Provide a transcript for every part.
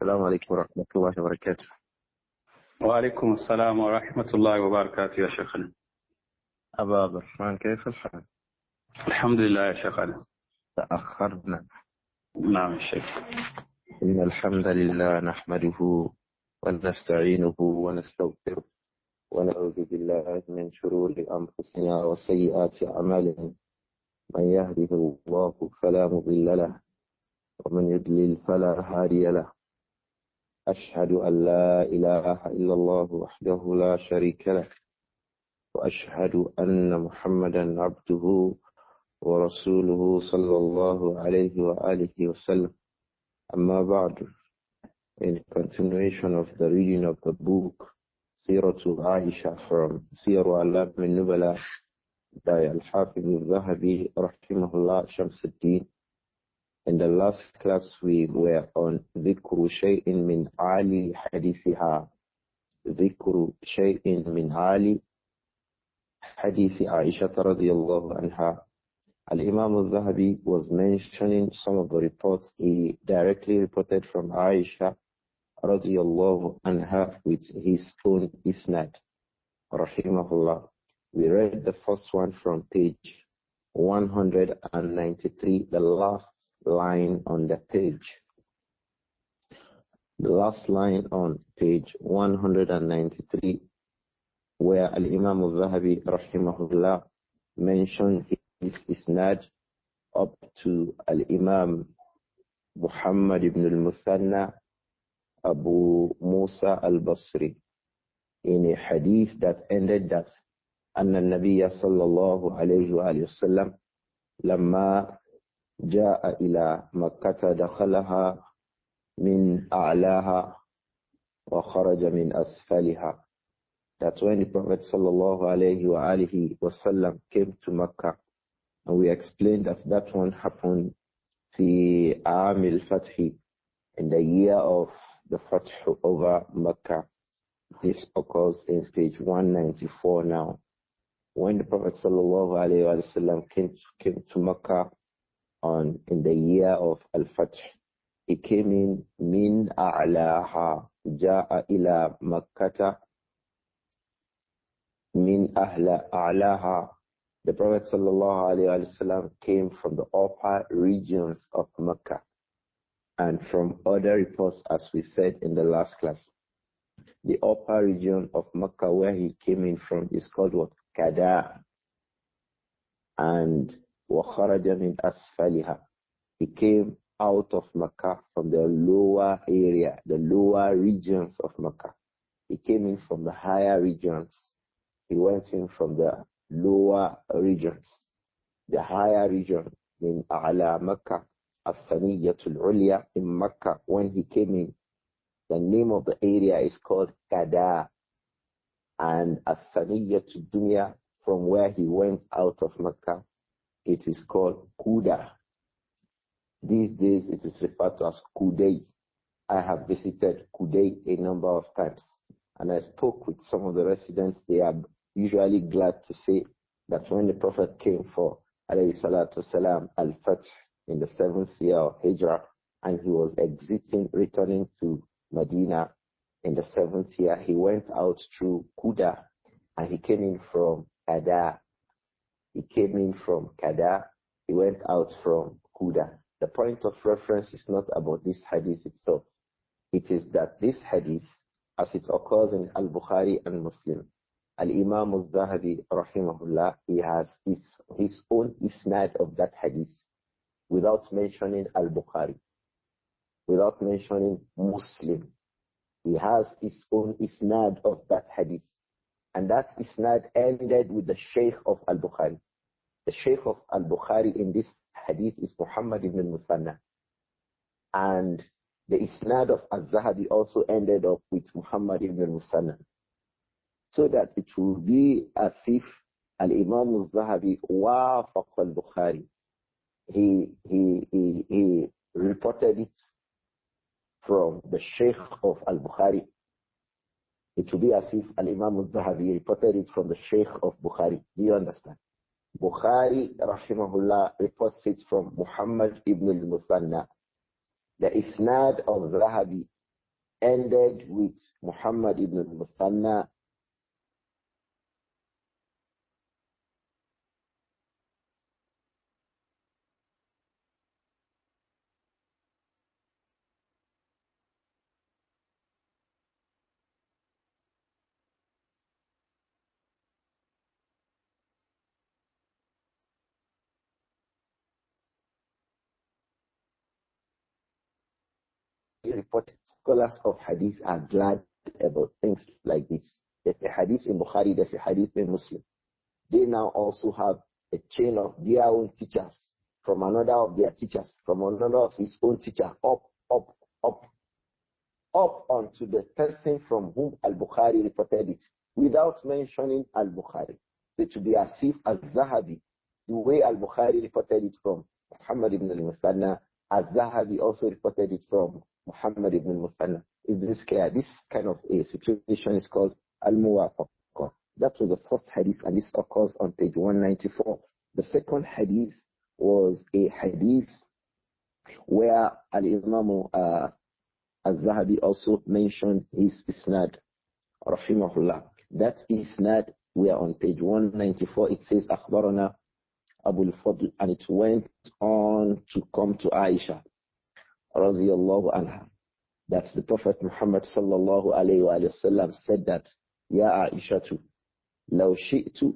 السلام عليكم ورحمة الله وبركاته. وعليكم السلام ورحمة الله وبركاته يا شيخنا. أبا عبد الرحمن كيف الحال؟ الحمد لله يا شيخنا. تأخرنا. نعم يا شيخ. إن الحمد لله نحمده ونستعينه ونستغفره ونعوذ بالله من شرور أنفسنا وسيئات أعمالنا. من يهده الله فلا مضل له ومن يضلل فلا هادي له. أشهد أن لا إله إلا الله وحده لا شريك له وأشهد أن محمدا عبده ورسوله صلى الله عليه وآله وسلم. أما بعد, in continuation of the reading of the book Seerah A'ishah from Siyar A'alām An-Nubala by Al-Hafidh Adh-Dhahabi rahimahullah Shamsuddin. In the last class we were on ذكر شيء من عالي حديثها, ذكر شيء من عالي حديث عائشة رضي الله عنها. Al-Imam Adh-Dhahabi was mentioning some of the reports he directly reported from Āishah radiyallahu anha with his own isnad, rahimahullah. We read the first one from page 193, the last line on the page. The last line on page 193, where Al-Imam Adh-Dhahabi rahimahullah mentioned his isnad up to Al-Imam Muhammad ibn al-Muthanna Abu Musa al-Basri in a hadith that ended that أن النبي صلى الله عليه وآله وسلم لما جاء إلى مكة دخلها من أعلاها وخرج من أسفلها. That when the Prophet sallallahu alayhi wa alihi wasallam came to Makkah, and we explained that that one happened في عام الفتح, in the year of the Fath over Makkah. This occurs in page 194 now. When the Prophet sallallahu alayhi wa sallam came to Makkah in the year of Al-Fath, he came in min a'laha, ja'a ila Makkata min ahla a'laha. The Prophet sallallahu alayhi wa sallam came from the upper regions of Makkah, and from other reports, as we said in the last class, the upper region of Makkah where he came in from is called what? Kada. And وَخَرَجَ مِنْ أَسْفَلِهَا, he came out of Makkah from the lower area, the lower regions of Makkah. He came in from the higher regions. He went in from the lower regions. The higher region in A'la Makkah, As-Saniyyatul Ulya in Makkah, when he came in, the name of the area is called Kada. And As-Saniyyatul Dunya, from where he went out of Makkah, it is called Kuda. These days it is referred to as Kudai. I have visited Kudai a number of times, and I spoke with some of the residents. They are usually glad to say that when the Prophet came for alayhi salatu salam al-Fath in the 7th year of Hijrah, and he was returning to Medina in the 7th year, he went out through Kuda, and he came in from Kada. He came in from Kada, he went out from Kuda. The point of reference is not about this hadith itself. It is that this hadith, as it occurs in Al-Bukhari and Muslim, Al-Imam Adh-Dhahabi rahimahullah, he has his own isnad of that hadith without mentioning Al-Bukhari, without mentioning Muslim. He has his own isnad of that hadith. And that isnad ended with the Shaykh of Al-Bukhari. The Shaykh of Al-Bukhari in this hadith is Muhammad ibn al-Muthanna. And the isnad of Al-Zahabi also ended up with Muhammad ibn al-Muthanna. So that it will be as if Al-Imam Al-Zahabi wafaq Al-Bukhari. He reported it from the Shaykh of Al-Bukhari. It will be as if Al-Imam Adh-Dhahabi reported it from the Shaykh of Bukhari. Do you understand? Bukhari, rahimahullah, reports it from Muhammad ibn al-Muthanna. The isnad of Dhahabi ended with Muhammad ibn al-Muthanna. Reported scholars of hadith are glad about things like this. There's a hadith in Bukhari, there's a hadith in Muslim. They now also have a chain of their own teachers, from another of their teachers, from another of his own teacher, up onto the person from whom Al-Bukhari reported it, without mentioning Al-Bukhari. It would be as if Al-Dhahabi, the way Al-Bukhari reported it from Muhammad ibn al-Muthanna, Al-Dhahabi also reported it from Muhammad ibn al-Muthanna. Is this clear? This kind of a situation is called Al-Muwafaqah. That was the first hadith, and this occurs on page 194. The second hadith was a hadith where Al-Imam Al-Dhahabi also mentioned his isnad, rahimahullah. That isnad, we are on page 194. It says, Akhbarana Abu al-Fadl, and it went on to come to Āishah, radiyallahu anha, that the Prophet Muhammad sallallahu alayhi wa sallam said that, Ya Āishatu, law shi'tu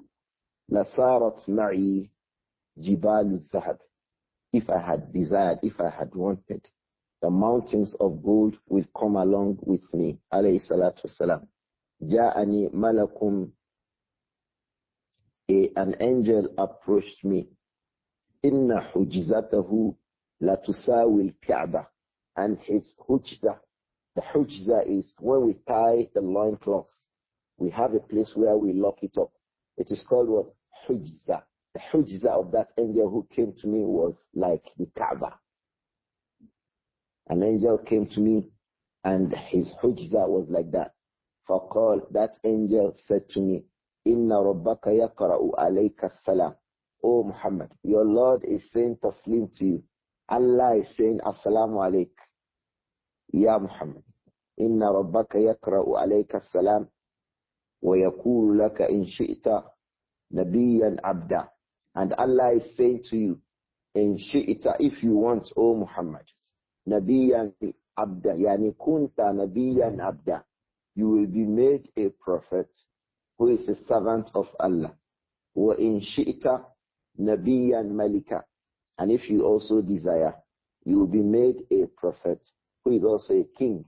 lasarat ma'i jibalu dhahab. If I had desired, if I had wanted, the mountains of gold will come along with me, alayhi salatu wasalam. Ja'ani malakum, an angel approached me. Inna hujizatahu la tusawi al-Ka'bah. And his hujza, the hujza is when we tie the loincloth, we have a place where we lock it up. It is called what? Hujza. The hujza of that angel who came to me was like the Kaaba. An angel came to me and his hujza was like that. فقال, that angel said to me, Inna rabbaka yaqra'u alayka salam. Oh Muhammad, your Lord is saying taslim to you. Allah is saying assalamu alayk. Ya Muhammad, Inna rabbaka yaqra'u alayka salam wa yaqulu laka in shi'ta nabiyyan abda. And Allah is saying to you, in shi'ta, if you want, O Muhammad, nabiyyan abda, yani kunta nabiyyan abda, you will be made a prophet who is a servant of Allah. Wa in shi'ta nabiyyan malika. And if you also desire, you will be made a prophet who is also a king,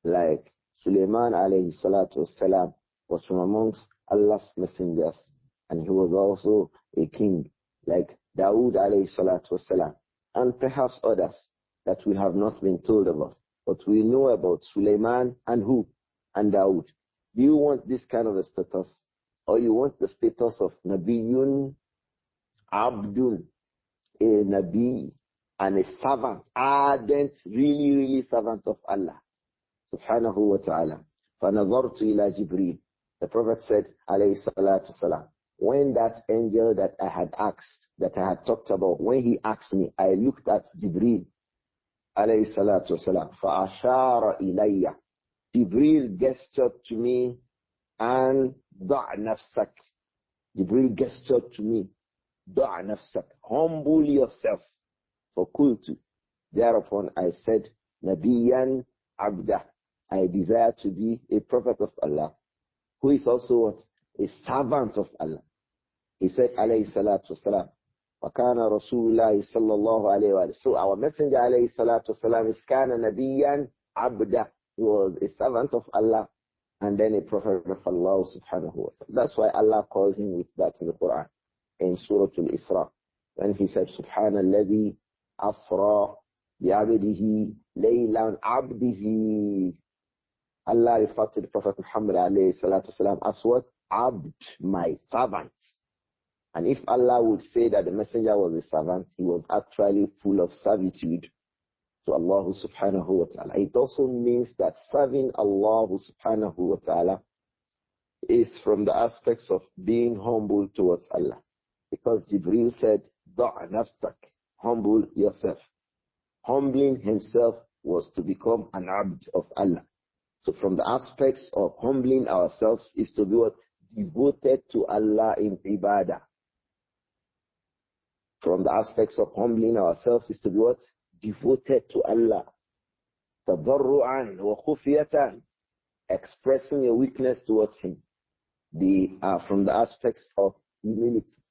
like Sulaiman alayhi salatu wasalam was from amongst Allah's messengers, and he was also a king, like Dawood alayhi salatu wasalam, and perhaps others that we have not been told about. But we know about Sulaiman and who? And Dawood. Do you want this kind of a status? Or you want the status of Nabiyun Abdul, a Nabi and a servant, ardent, really servant of Allah, subhanahu wa ta'ala. فَنَظَرْتُ إِلَى جِبْرِيلٍ. The Prophet said, alayhi salatu salam, when that angel that I had asked, that I had talked about, when he asked me, I looked at Jibreel, alayhi salatu salam, فَأَشَارَ إِلَيَّ. Jibreel gestured to me, and دَعْ نَفْسَكَ. Jibreel gestured to me, دَعْ نَفْسَكَ. Humble yourself. فَقُلْتُ. Thereupon I said, Nabiyan Abda. I desire to be a prophet of Allah, who is also what? A servant of Allah. He said, alayhi salatu wasalam, وَكَانَ رَسُولُ اللَّهِ صَلَّى اللَّهُ عَلَيْهِ وَسَلَّمَ. So our messenger, alayhi salatu wasalam, is كَانَ نَبِيًّا عَبْدًا. He was a servant of Allah and then a prophet of Allah subhanahu wa ta'ala. That's why Allah called him with that in the Quran, in Surah Al-Isra, when he said, Subhanalladhi asra bi'abdihi laylan abdihi. Allah referred to the Prophet Muhammad alayhi salatu wasalam as what? Abd, my servant. And if Allah would say that the messenger was a servant, he was actually full of servitude to Allah subhanahu wa ta'ala. It also means that serving Allah subhanahu wa ta'ala is from the aspects of being humble towards Allah. Because Jibreel said, Da' nafsak, humble yourself. Humbling himself was to become an abd of Allah. So from the aspects of humbling ourselves is to be what? Devoted to Allah in ibadah. From the aspects of humbling ourselves is to be what? Devoted to Allah. Tadarru'an wa khufiyatan. Expressing your weakness towards Him. They are from the aspects of humility.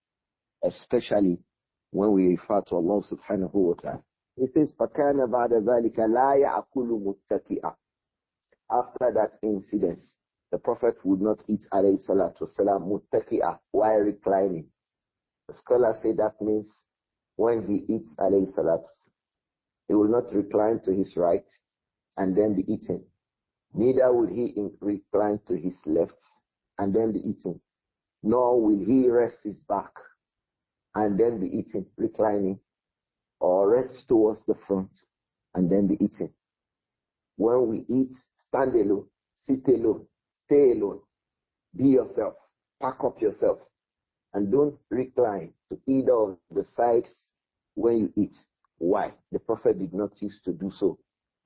Especially when we refer to Allah subhanahu wa ta'ala. It says, فَكَانَ بَعْدَ ذَلِكَ لَا يَأْكُلُ مُتَّكِئًا. After that incident, the Prophet would not eat alayhi salatu wasalam muttaki'ah while reclining. The scholars say that means when he eats alayhi salatu wasalam, he will not recline to his right and then be eaten. Neither will he recline to his left and then be eaten. Nor will he rest his back and then be eaten, reclining, or rest towards the front and then be eaten. When we eat, stand alone, sit alone, stay alone, be yourself, pack up yourself, and don't recline to either of the sides when you eat. Why? The Prophet did not used to do so.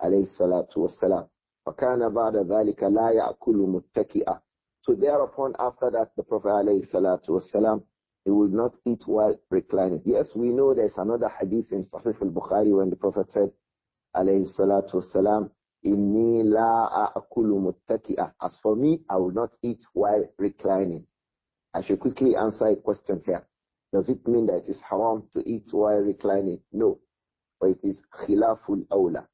Alayhi salatu wassalam. فَكَانَ بَعْدَ ذَلِكَ لَا يَأْكُلُ مُتَّكِئًا. So thereupon, after that, the Prophet alayhi salatu wassalam, he would not eat while reclining. Yes, we know there's another hadith in Sahih al-Bukhari when the Prophet said, alayhi salatu wassalam, Inni la a'kulu muttaki'a. As for me, I will not eat while reclining. I should quickly answer a question here. Does it mean that it is haram to eat while reclining? No. But it is khilaful awla.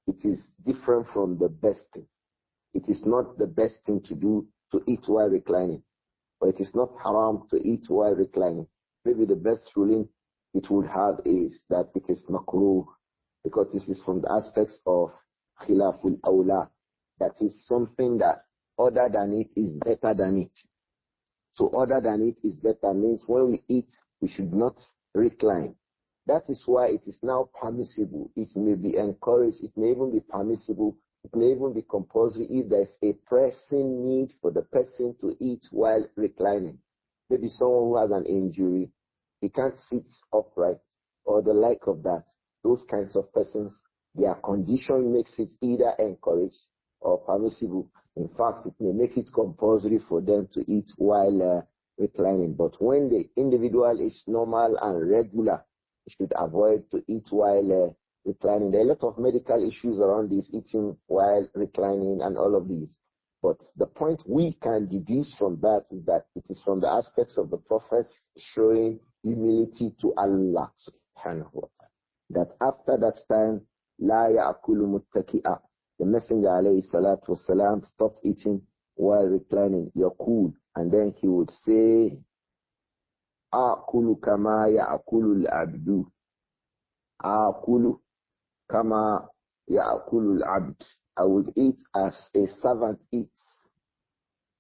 It is different from the best thing. It is not the best thing to do to eat while reclining. But it is not haram to eat while reclining. Maybe the best ruling it would have is that it is makruh. Because this is from the aspects of khilaful awla. That is something that other than it is better than it. So other than it is better means when we eat, we should not recline. That is why it is now permissible. It may be encouraged. It may even be permissible. It may even be compulsory if there is a pressing need for the person to eat while reclining. Maybe someone who has an injury, he can't sit upright or the like of that. Those kinds of persons, their condition makes it either encouraged or permissible. In fact, it may make it compulsory for them to eat while reclining. But when the individual is normal and regular, he should avoid to eat while reclining. There are a lot of medical issues around this, eating while reclining and all of these. But the point we can deduce from that is that it is from the aspects of the Prophet showing humility to Allah subhanahu wa ta'ala. That after that time, la ya'kulu muttaki'a. The Messenger alayhi salatu wasalam stopped eating while reclining, yaqul, and then he would say, A'kulu kama ya'kulu al-abdu. A'kulu kama ya'kulu al-abd. I would eat as a servant eats.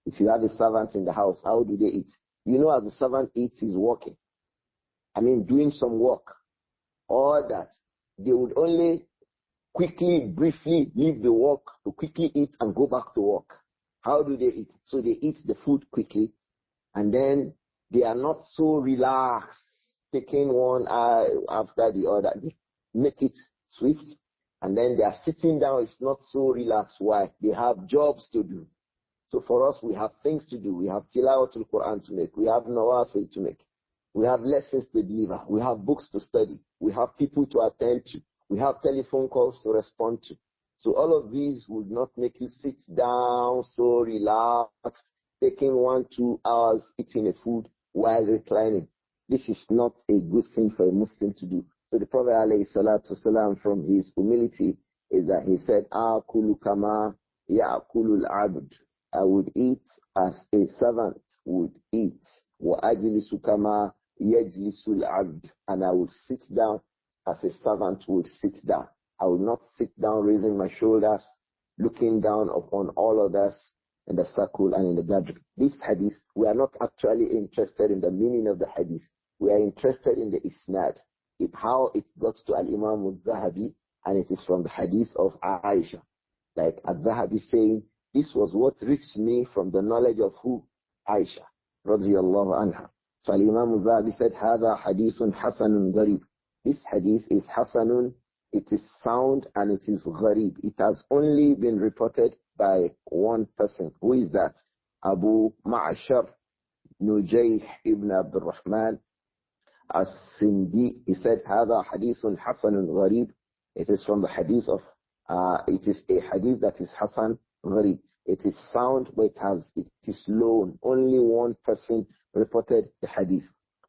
If you have a servant in the house, how do they eat? You know, as the servant eats, he's working. I mean, doing some work. Or that they would only quickly, briefly leave the work to quickly eat and go back to work. How do they eat? So they eat the food quickly, and then they are not so relaxed, taking one eye after the other. They make it swift, and then they are sitting down. It's not so relaxed. Why? They have jobs to do. So for us, we have things to do. We have tilawatul Quran to make. We have nawafil to make. We have lessons to deliver. We have books to study. We have people to attend to. We have telephone calls to respond to. So all of these would not make you sit down so relaxed, taking 1-2 hours eating a food while reclining. This is not a good thing for a Muslim to do. So the Prophet ﷺ, from his humility, is that he said, A'kulu kama ya'kulu al-abd. I would eat as a servant would eat. Wa ajlisu kama yajlisu al-abd. And I would sit down as a servant would sit down. I will not sit down raising my shoulders, looking down upon all others in the circle and in the gathering. This hadith, we are not actually interested in the meaning of the hadith. We are interested in the isnad, how it got to Imām Adh-Dhahabi, and it is from the hadith of Āishah. Like Adh-Dhahabi saying, this was what reached me from the knowledge of who? Āishah, radiyallahu anha. So Imām Adh-Dhahabi said, هذا حديث حسن غريب. This hadith is hasanun, it is sound, and it is gharib. It has only been reported by one person. Who is that? Abu Ma'shar Nujayh ibn Abdur-Rahman As-Sindi. He said, هذا حديث حسن غريب. It is from the hadith of, it is a hadith that is Hasan Gharib. It is sound, but it is low. Only one person reported the hadith.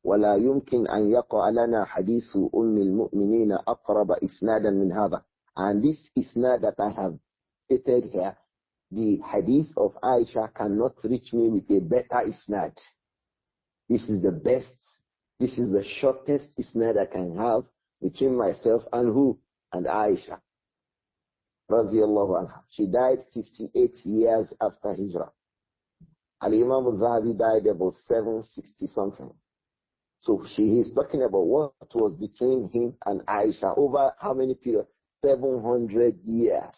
ولا يمكن أن يقع لنا حديث أم المؤمنين أقرب إسنادا من هذا. And this isnad that I have stated here, the hadith of Āishah cannot reach me with a better isnad. This is the best, this is the shortest isnad I can have between myself and who? And Āishah. Radiyallahu anha. She died 58 years after Hijrah. Imām Adh-Dhahabi died about 760 something. So she is talking about what was between him and Āishah over how many periods? 700 years.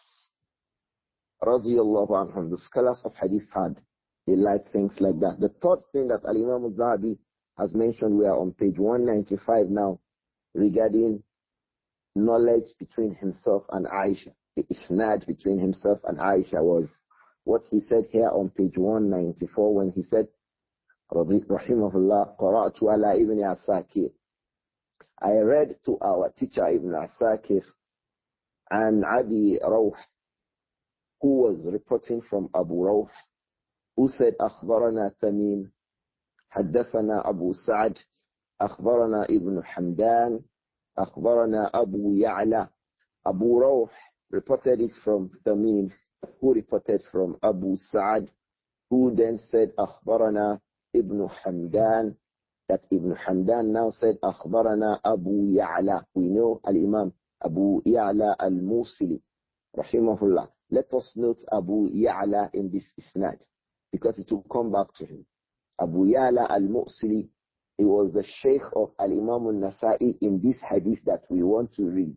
Radiyallahu anhum. The scholars of hadith they like things like that. The third thing that Imām Adh-Dhahabi has mentioned, we are on page 195 now, regarding knowledge between himself and Āishah. The isnad between himself and Āishah was what he said here on page 194 when he said, Rahimahullah, قرأت على Ibn Asakir. I read to our teacher Ibn Asakir and Abi Rawh, who was reporting from Abu Rawh, who said, أخبرنا تميم, حدثنا أبو سعد, أخبرنا ابن حمدان, أخبرنا أبو يعلى. Abu Rawh reported it from Tamim, who reported from Abu Sa'ad, who then said, أخبرنا Ibn Hamdan, that Ibn Hamdan now said, أخبرنا Abu Ya'la. We know Al-Imam Abu Ya'la Al-Musili, Rahimahullah. Let us note Abu Ya'la in this isnad, because it will come back to him. Abu Ya'la Al-Musili, he was the Shaykh of Al-Imam Al-Nasa'i in this hadith that we want to read.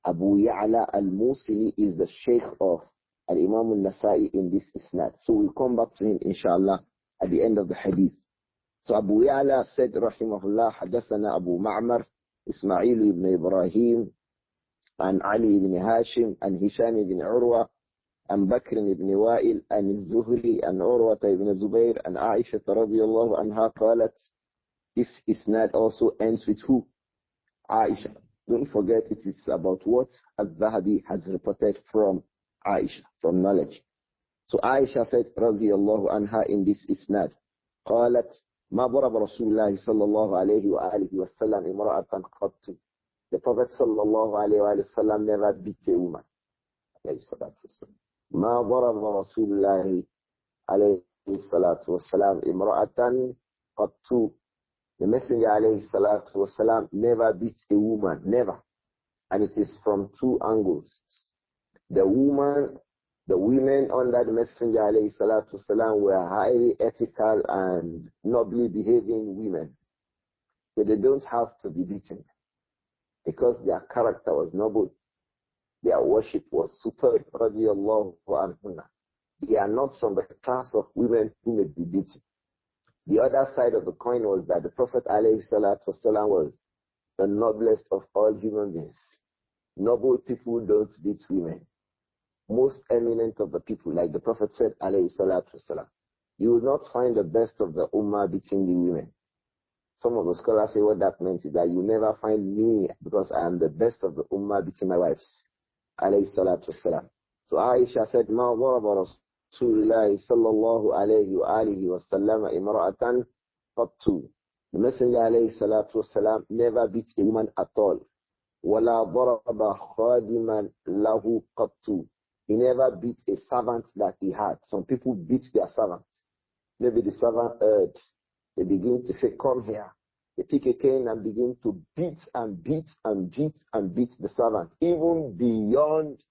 Abu Ya'la Al-Musili is the Shaykh of Al-Imam Al-Nasa'i in this isnad. So we'll come back to him, inshallah, at the end of the hadith. So Abu Ya'la said, Rahimahullah, حدثنا Abu Ma'mar, Ismail ibn Ibrāhīm, and Ali ibn Hashim, and Hisham ibn Urwa, and Bakr ibn Wa'il, and Zuhri, and Urwa ibn Zubayr, and Āishah radiyallahu anha qalat. This isnad also ends with who? Āishah. Don't forget, it is about what Adh-Dhahabi has reported from Āishah, from knowledge. So Āishah said, radiyallahu anha, in this isnad, قالت ما ضرب رسول الله صلى الله عليه وآله وسلم امرأة قط. The Prophet صلى الله عليه وآله وسلم never beat a woman. ما ضرب رسول الله عليه الصلاة والسلام امرأة قط. The Messenger alayhi salatu wasalam never beats a woman, never. And it is from two angles. The women under the Messenger alayhi salatu wasalam were highly ethical and nobly behaving women. So they don't have to be beaten because their character was noble. Their worship was superb, radiyallahu anhunna. They are not from the class of women who may be beaten. The other side of the coin was that the Prophet ﷺ was the noblest of all human beings. Noble people don't beat women. Most eminent of the people, like the Prophet said, ﷺ, you will not find the best of the ummah beating the women. Some of the scholars say what that meant is that you never find me, because I am the best of the ummah, beating my wives. ﷺ. So Āishah said, مَا ضَرَبَ رسول الله صلى الله عليه وآله وسلم امرأة قط. The Messenger عليه الصلاة والسلام never beat a woman at all. ولا ضرب خادما له قط. He never beat a servant that he had. Some people beat their servants. Maybe the servant heard. They begin to say, come here. They pick a cane and begin to beat and beat and beat and beat the servant, even beyond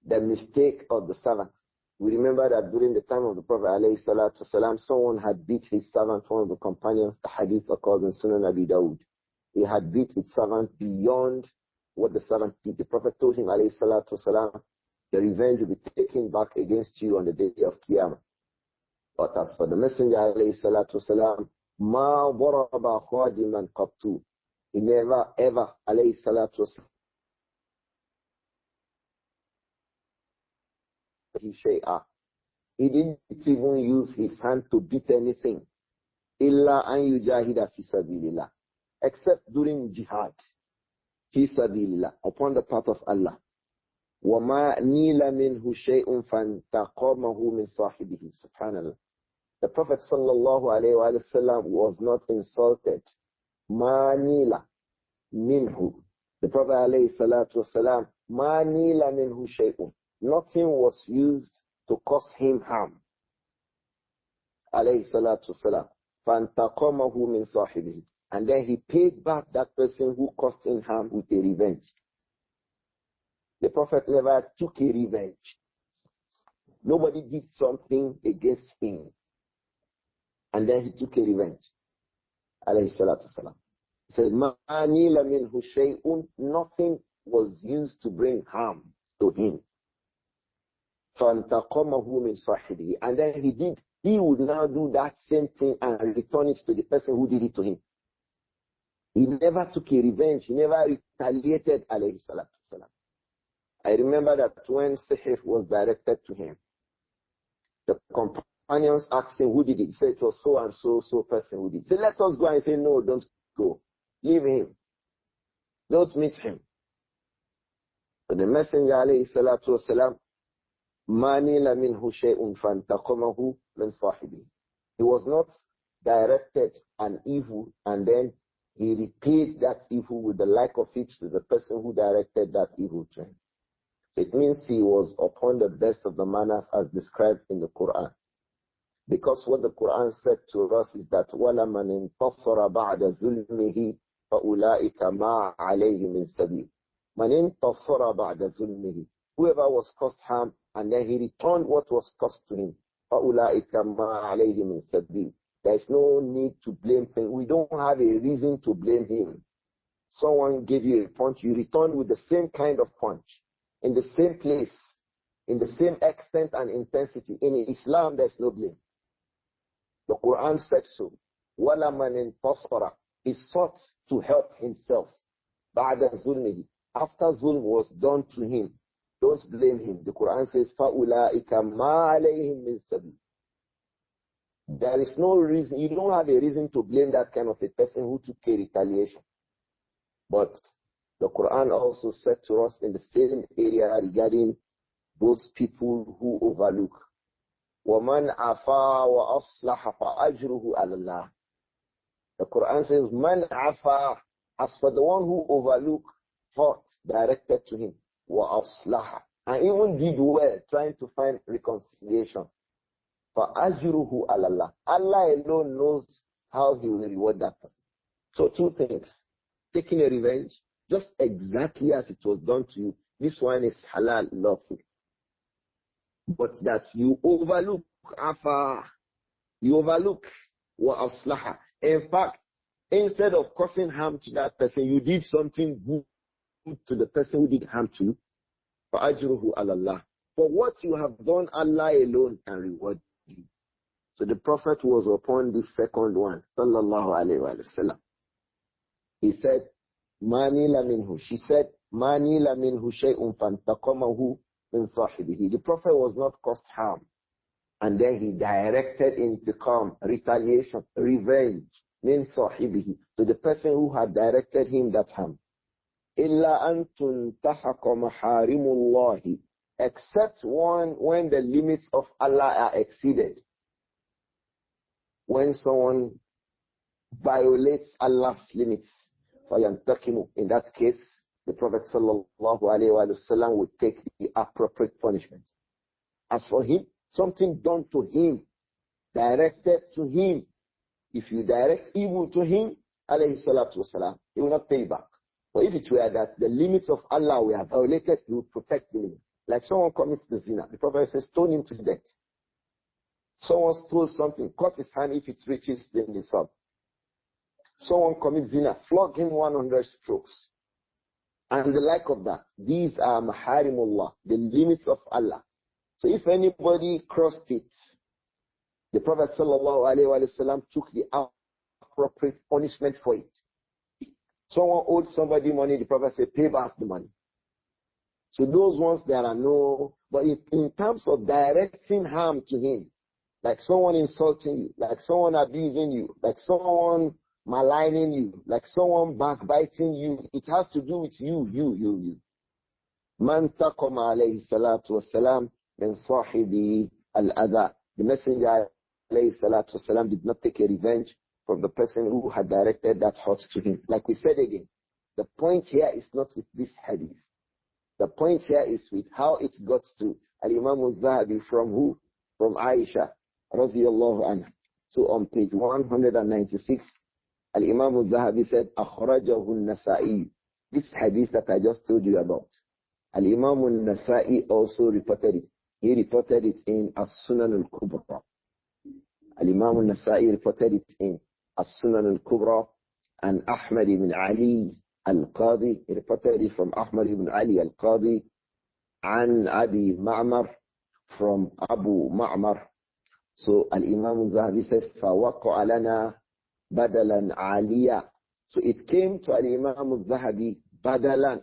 the mistake of the servant. We remember that during the time of the Prophet ﷺ, someone had beat his servant, one of the companions. The hadith occurs in Sunan Abi Dawud. He had beat his servant beyond what the servant did. The Prophet told him, ﷺ, the revenge will be taken back against you on the day of Qiyamah. But as for the Messenger, ﷺ, مَا ضَرَبَ خَادِمًا قَبْتُ. He never ever, ﷺ, shay'a. He didn't even use his hand to beat anything. Illa an yujahida fi sabilillah. Except during jihad. Fi sabilillah. Upon the path of Allah. وَمَا نِيلَ مِنْهُ شَيْءٌ فَانْتَقَمَهُ مِنْ صَاحِبِهِ. Subhanallah. The Prophet sallallahu alayhi wa sallam was not insulted. مَا نِيلَ مِنْهُ. The Prophet alayhi salatu wasalam, مَا نِيلَ مِنْهُ شَيْءٌ. Nothing was used to cause him harm. Alayhi salatu wasalam. فَانْتَقَمَهُ مِنْ صَاحِبِهِ. And then he paid back that person who caused him harm with a revenge. The Prophet never took a revenge. Nobody did something against him. And then he took a revenge. Alayhi salatu wasalam. He said, مَا نِيلَ مِنْهُ شَيْءٌ. Nothing was used to bring harm to him. فَانْتَقَمَهُ مِنْ صَاحِبِهِ. And then he would now do that same thing and return it to the person who did it to him. He never took a revenge. He never retaliated, alayhi salatu wasalam. I remember that when sihr was directed to him, the companions asked him, who did it? He said, it was so and so person who did it. He said, let us go. And he said, no, don't go. Leave him. Don't meet him. But the Messenger, alayhi salatu wasalam, مَا نِيلَ مِنْهُ شَيْءٌ فَانْتَقَمَهُ مِنْ صَاحِبِهِ. He was not directed an evil and then he repaid that evil with the like of it to the person who directed that evil to him. It means he was upon the best of the manners as described in the Quran. Because what the Quran said to us is that وَلَمَنْ انْتَصَرَ بَعْدَ ظُلْمِهِ فَأُولَٰئِكَ مَا عَلَيْهِ مِنْ سَبِيلٍ. مَنْ انْتَصَرَ بَعْدَ ظُلْمِهِ. Whoever was caused harm and then he returned what was caused to him. فَأُولَٰئِكَ مَا عَلَيْهِ مِنْ سَبِيلٍ. There is no need to blame him. We don't have a reason to blame him. Someone gave you a punch, you returned with the same kind of punch, in the same place, in the same extent and intensity. In Islam, there's no blame. The Quran said so. وَلَا مَنْ انْتَصَرَ. He sought to help himself. بَعْدَ ظُلْمِهِ. After zulm was done to him, don't blame him. The Quran says, فَأُولَٰئِكَ مَا عَلَيْهِمْ مِنْ سَبِيلٍ. There is no reason, you don't have a reason to blame that kind of a person who took a retaliation. But the Quran also said to us in the same area regarding those people who overlook. وَمَنْ عَفَا وَأَصْلَحَ فَأَجْرُهُ عَلَى اللَّهِ. The Quran says, مَنْ عَفَا. As for the one who overlook hurt directed to him, وَأَصْلَحَ. And even did well, trying to find reconciliation. فَأَجْرُهُ عَلَى اللَّهِ. Allah alone knows how he will reward that person. So two things. Taking a revenge, just exactly as it was done to you. This one is halal, lawful. But that you overlook, afa, you overlook, wa aslaha. In fact, instead of causing harm to that person, you did something good to the person who did harm to you. فَأَجْرُهُ عَلَى اللَّهِ. For what you have done, Allah alone can reward you. So the Prophet was upon this second one, sallallahu alayhi wa sallam. He said, مَا نِيلَ مِنْهُ. She said, مَا نِيلَ مِنْهُ شَيْءٌ فَانْتَقَمَهُ مِنْ صَاحِبِهِ. The Prophet was not caused harm. And then he directed intiqam, retaliation, revenge, min sahibihi, to the person who had directed him that harm. إِلَّا أَن تُنْتَحَقَ مَحَارِمُ اللَّهِ. Except one when the limits of Allah are exceeded. When someone violates Allah's limits, فَيَنْتَقِمُ. In that case, the Prophet sallallahu alayhi wa sallam would take the appropriate punishment. As for him, something done to him, directed to him. If you direct evil to him, alayhi salatu wasalam, he will not pay back. But if it were that the limits of Allah were violated, he would protect the limit. Like someone commits the zina, the Prophet says, stone him to death. Someone stole something, cut his hand if it reaches the nisab. Someone commits zina, flog him 100 strokes. And the like of that. These are maharimullah, the limits of Allah. So if anybody crossed it, the Prophet sallallahu alaihi wasallam took the appropriate punishment for it. Someone owed somebody money, the Prophet said, pay back the money. So those ones, there are no, but in terms of directing harm to him, like someone insulting you, like someone abusing you, like someone maligning you, like someone backbiting you, it has to do with you. Man taqama alayhi salatu wassalam min sahibi al-adha. The Messenger alayhi salatu wassalam did not take a revenge from the person who had directed that hurt to him. Like we said again, the point here is not with this hadith. The point here is with how it got to Imām Adh-Dhahabi from who? From Āishah radiyallahu anha. So on page 196, Imām Adh-Dhahabi said, أخرجه النسائي. This hadith that I just told you about. Imām Al-Nasa'i also reported it. He reported it in As-Sunan Al-Kubra. Imām Al-Nasa'i reported it in As-Sunan Al-Kubra, and Ahmad ibn Ali Al-Qadi, he reported it from Ahmad ibn Ali Al-Qadi, and Abi Ma'mar, from Abu Ma'mar. So Al-Imam Al-Zahabi said, فَوَقَعَ لَنَا بَدَلًا عَالِيًا. So it came to Al-Imam Al-Zahabi badalan,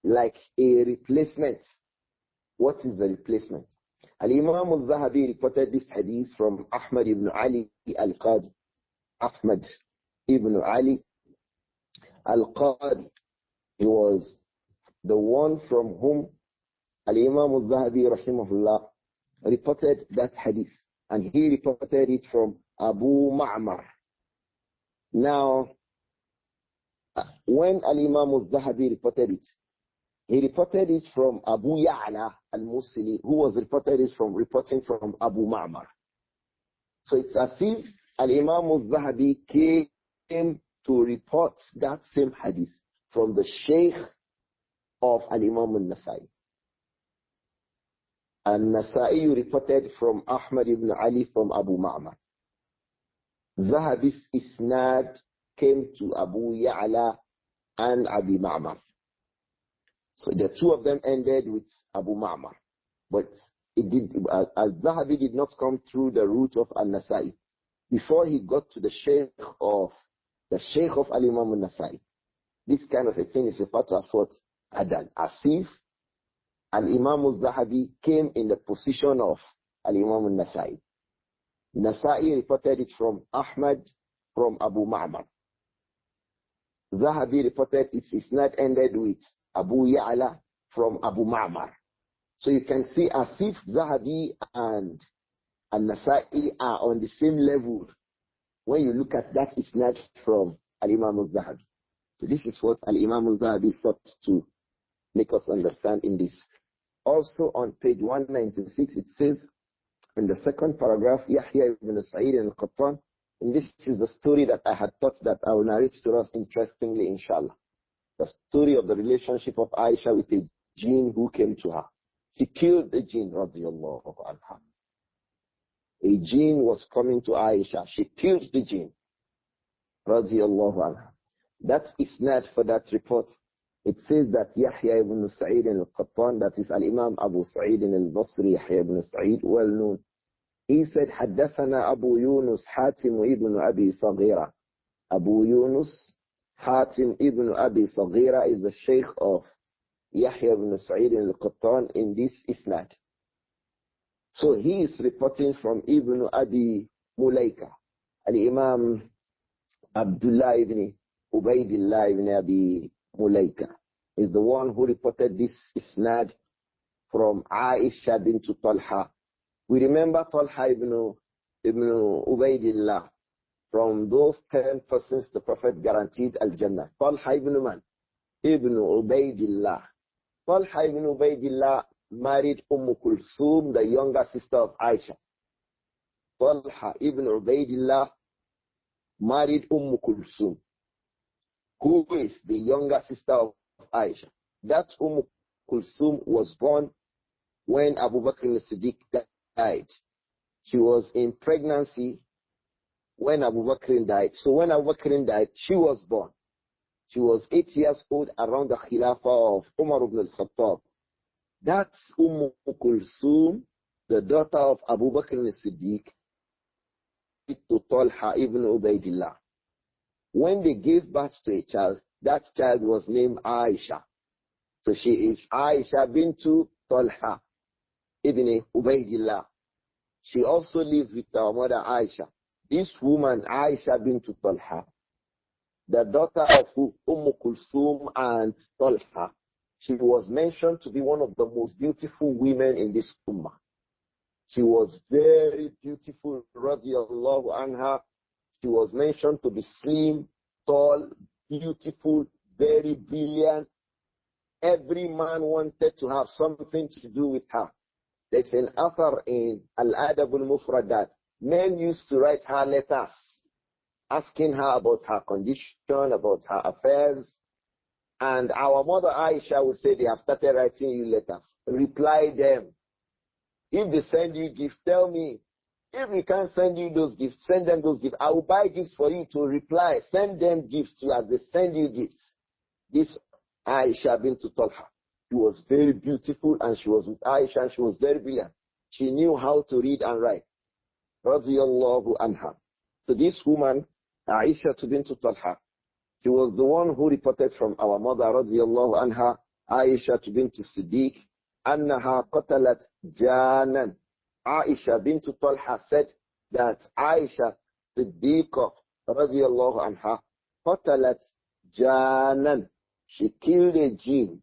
like a replacement. What is the replacement? Al-Imam Al-Zahabi reported this hadith from Ahmad ibn Ali Al-Qadi. Ahmad ibn Ali Al-Qadi. He was the one from whom Al-Imam Adh-Dhahabi rahimahullah reported that hadith. And he reported it from Abu Ma'mar. Now, when Al-Imam Adh-Dhahabi reported it, he reported it from Abu Ya'la al-Musili, who was reporting from Abu Ma'mar. So it's as if Al-Imam Adh-Dhahabi came to report that same hadith from the Shaykh of Al-Imam Al-Nasa'i. Al-Nasa'i reported from Ahmad ibn Ali from Abu Ma'mar. Dhahabi's isnad came to Abu Ya'la and Abi Ma'mar. So the two of them ended with Abu Ma'mar. But Al-Dhahabi did not come through the route of Al-Nasa'i. Before he got to the Shaykh of Al-Imam Al-Nasa'i. This kind of a thing is referred to as what? Adal. As if Al-Imam Al-Dhahabi came in the position of Al-Imam Al-Nasa'i. Nasa'i reported it from Ahmad from Abu Ma'mar. Dhahabi reported its isnad ended with Abu Ya'la from Abu Ma'mar. So you can see as if Dhahabi and Al-Nasa'i are on the same level when you look at that isnad from Al-Imam Al-Dhahabi. So this is what Al-Imam Al-Dhahabi sought to make us understand in this. Also on page 196 it says, in the second paragraph, Yahya ibn Sa'id al-Qattan, and this is the story that I had thought that I will narrate to us interestingly, inshallah. The story of the relationship of Āishah with a jinn who came to her. She killed the jinn, radiyallahu anha. A jinn was coming to Āishah. She killed the jinn, radiyallahu anha. That is not for that report. It says that Yahya ibn Sa'id al-Qattan, that is Al-Imam Abu Sa'id al-Basri, Yahya ibn Sa'id, well known. He said, حدثنا أبو يونس حاتم ibn Abi Saghira. Abu Yunus Hatim ibn Abi Saghira is the Shaykh of Yahya ibn Sa'id al-Qattan in this isnad. So he is reporting from Ibn Abi Mulaika. Al-Imam Abdullah ibn Ubaydillah ibn Abi Mulaika is the one who reported this isnad from Āishah bint Talha. We remember Talha ibn Ubaydillah, from those 10 persons the Prophet guaranteed Al-Jannah. Talha ibn Man, ibn Ubaydillah. Talha ibn Ubaydillah married Kulthum, the younger sister of Āishah. Talha ibn Ubaydillah married Kulthum, who is the younger sister of Āishah. That Kulthum was born when Abu Bakr as-Siddiq died. She was in pregnancy when Abu Bakr died. So when Abu Bakr died, she was born. She was 8 years old around the Khilafah of Umar ibn al-Khattab. That's Kulthum, the daughter of Abu Bakr as-Siddiq, to Talha ibn Ubaydillah. When they gave birth to a child, that child was named Āishah. So she is Āishah bintu Talha ibn Ubaydillah. She also lives with our mother Āishah. This woman, Āishah bintu Talha, the daughter of Kulthum and Talha, she was mentioned to be one of the most beautiful women in this ummah. She was very beautiful, radiyallahu anha. She was mentioned to be slim, tall, beautiful, very brilliant. Every man wanted to have something to do with her. There's an author in Al-Adab al-Mufrad that men used to write her letters, asking her about her condition, about her affairs. And our mother Āishah would say, they have started writing you letters. Reply them. If they send you gifts, tell me. If we can't send you those gifts, send them those gifts. I will buy gifts for you to reply. Send them gifts to as they send you gifts. This Āishah bint Talha. She was very beautiful and she was with Āishah and she was very brilliant. She knew how to read and write. Radiyallahu anha. So this woman, Āishah bint Talha, she was the one who reported from our mother radiyallahu anha, Āishah bint Siddiq, أنها قتلت جانا. Āishah bint Talha said that Āishah Siddiqa radiyallahu anha قتلت جانا. She killed a jinn.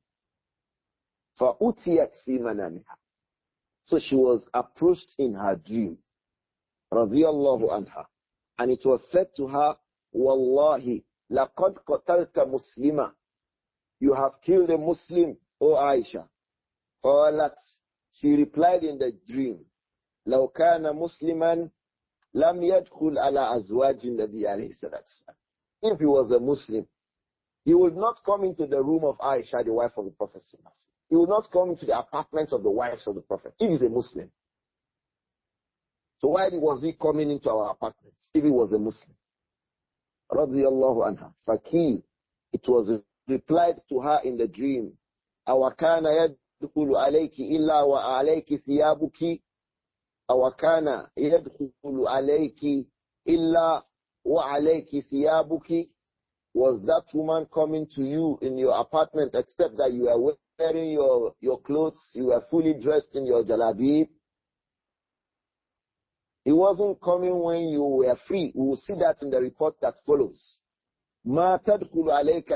فأتيت في منامها. So she was approached in her dream. Radiyallahu anha. And it was said to her, Wallahi, laqad qatalta muslima. You have killed a Muslim, O Āishah. قالت, she replied in the dream, لو كان مسلما لم يدخل على أزواج النبي عليه الصلاة والسلام. If he was a Muslim, he would not come into the room of Āishah, the wife of the Prophet. He would not come into the apartments of the wives of the Prophet, if he's a Muslim. So why was he coming into our apartments, if he was a Muslim? Radiyallahu anha. Fakir, it was replied to her in the dream, أَوَكَانَ يَدْخُلُ عَلَيْكِ إِلَّا وَعَلَيْكِ ثِيَابُكِ أَوَكَانَ يَدْخُلُ عَلَيْكِ إِلَّا وَعَلَيْكِ ثِيَابُكِ. Was that woman coming to you in your apartment except that you were wearing your clothes, you were fully dressed in your jalabib? He wasn't coming when you were free. We will see that in the report that follows. ما تدخل عليك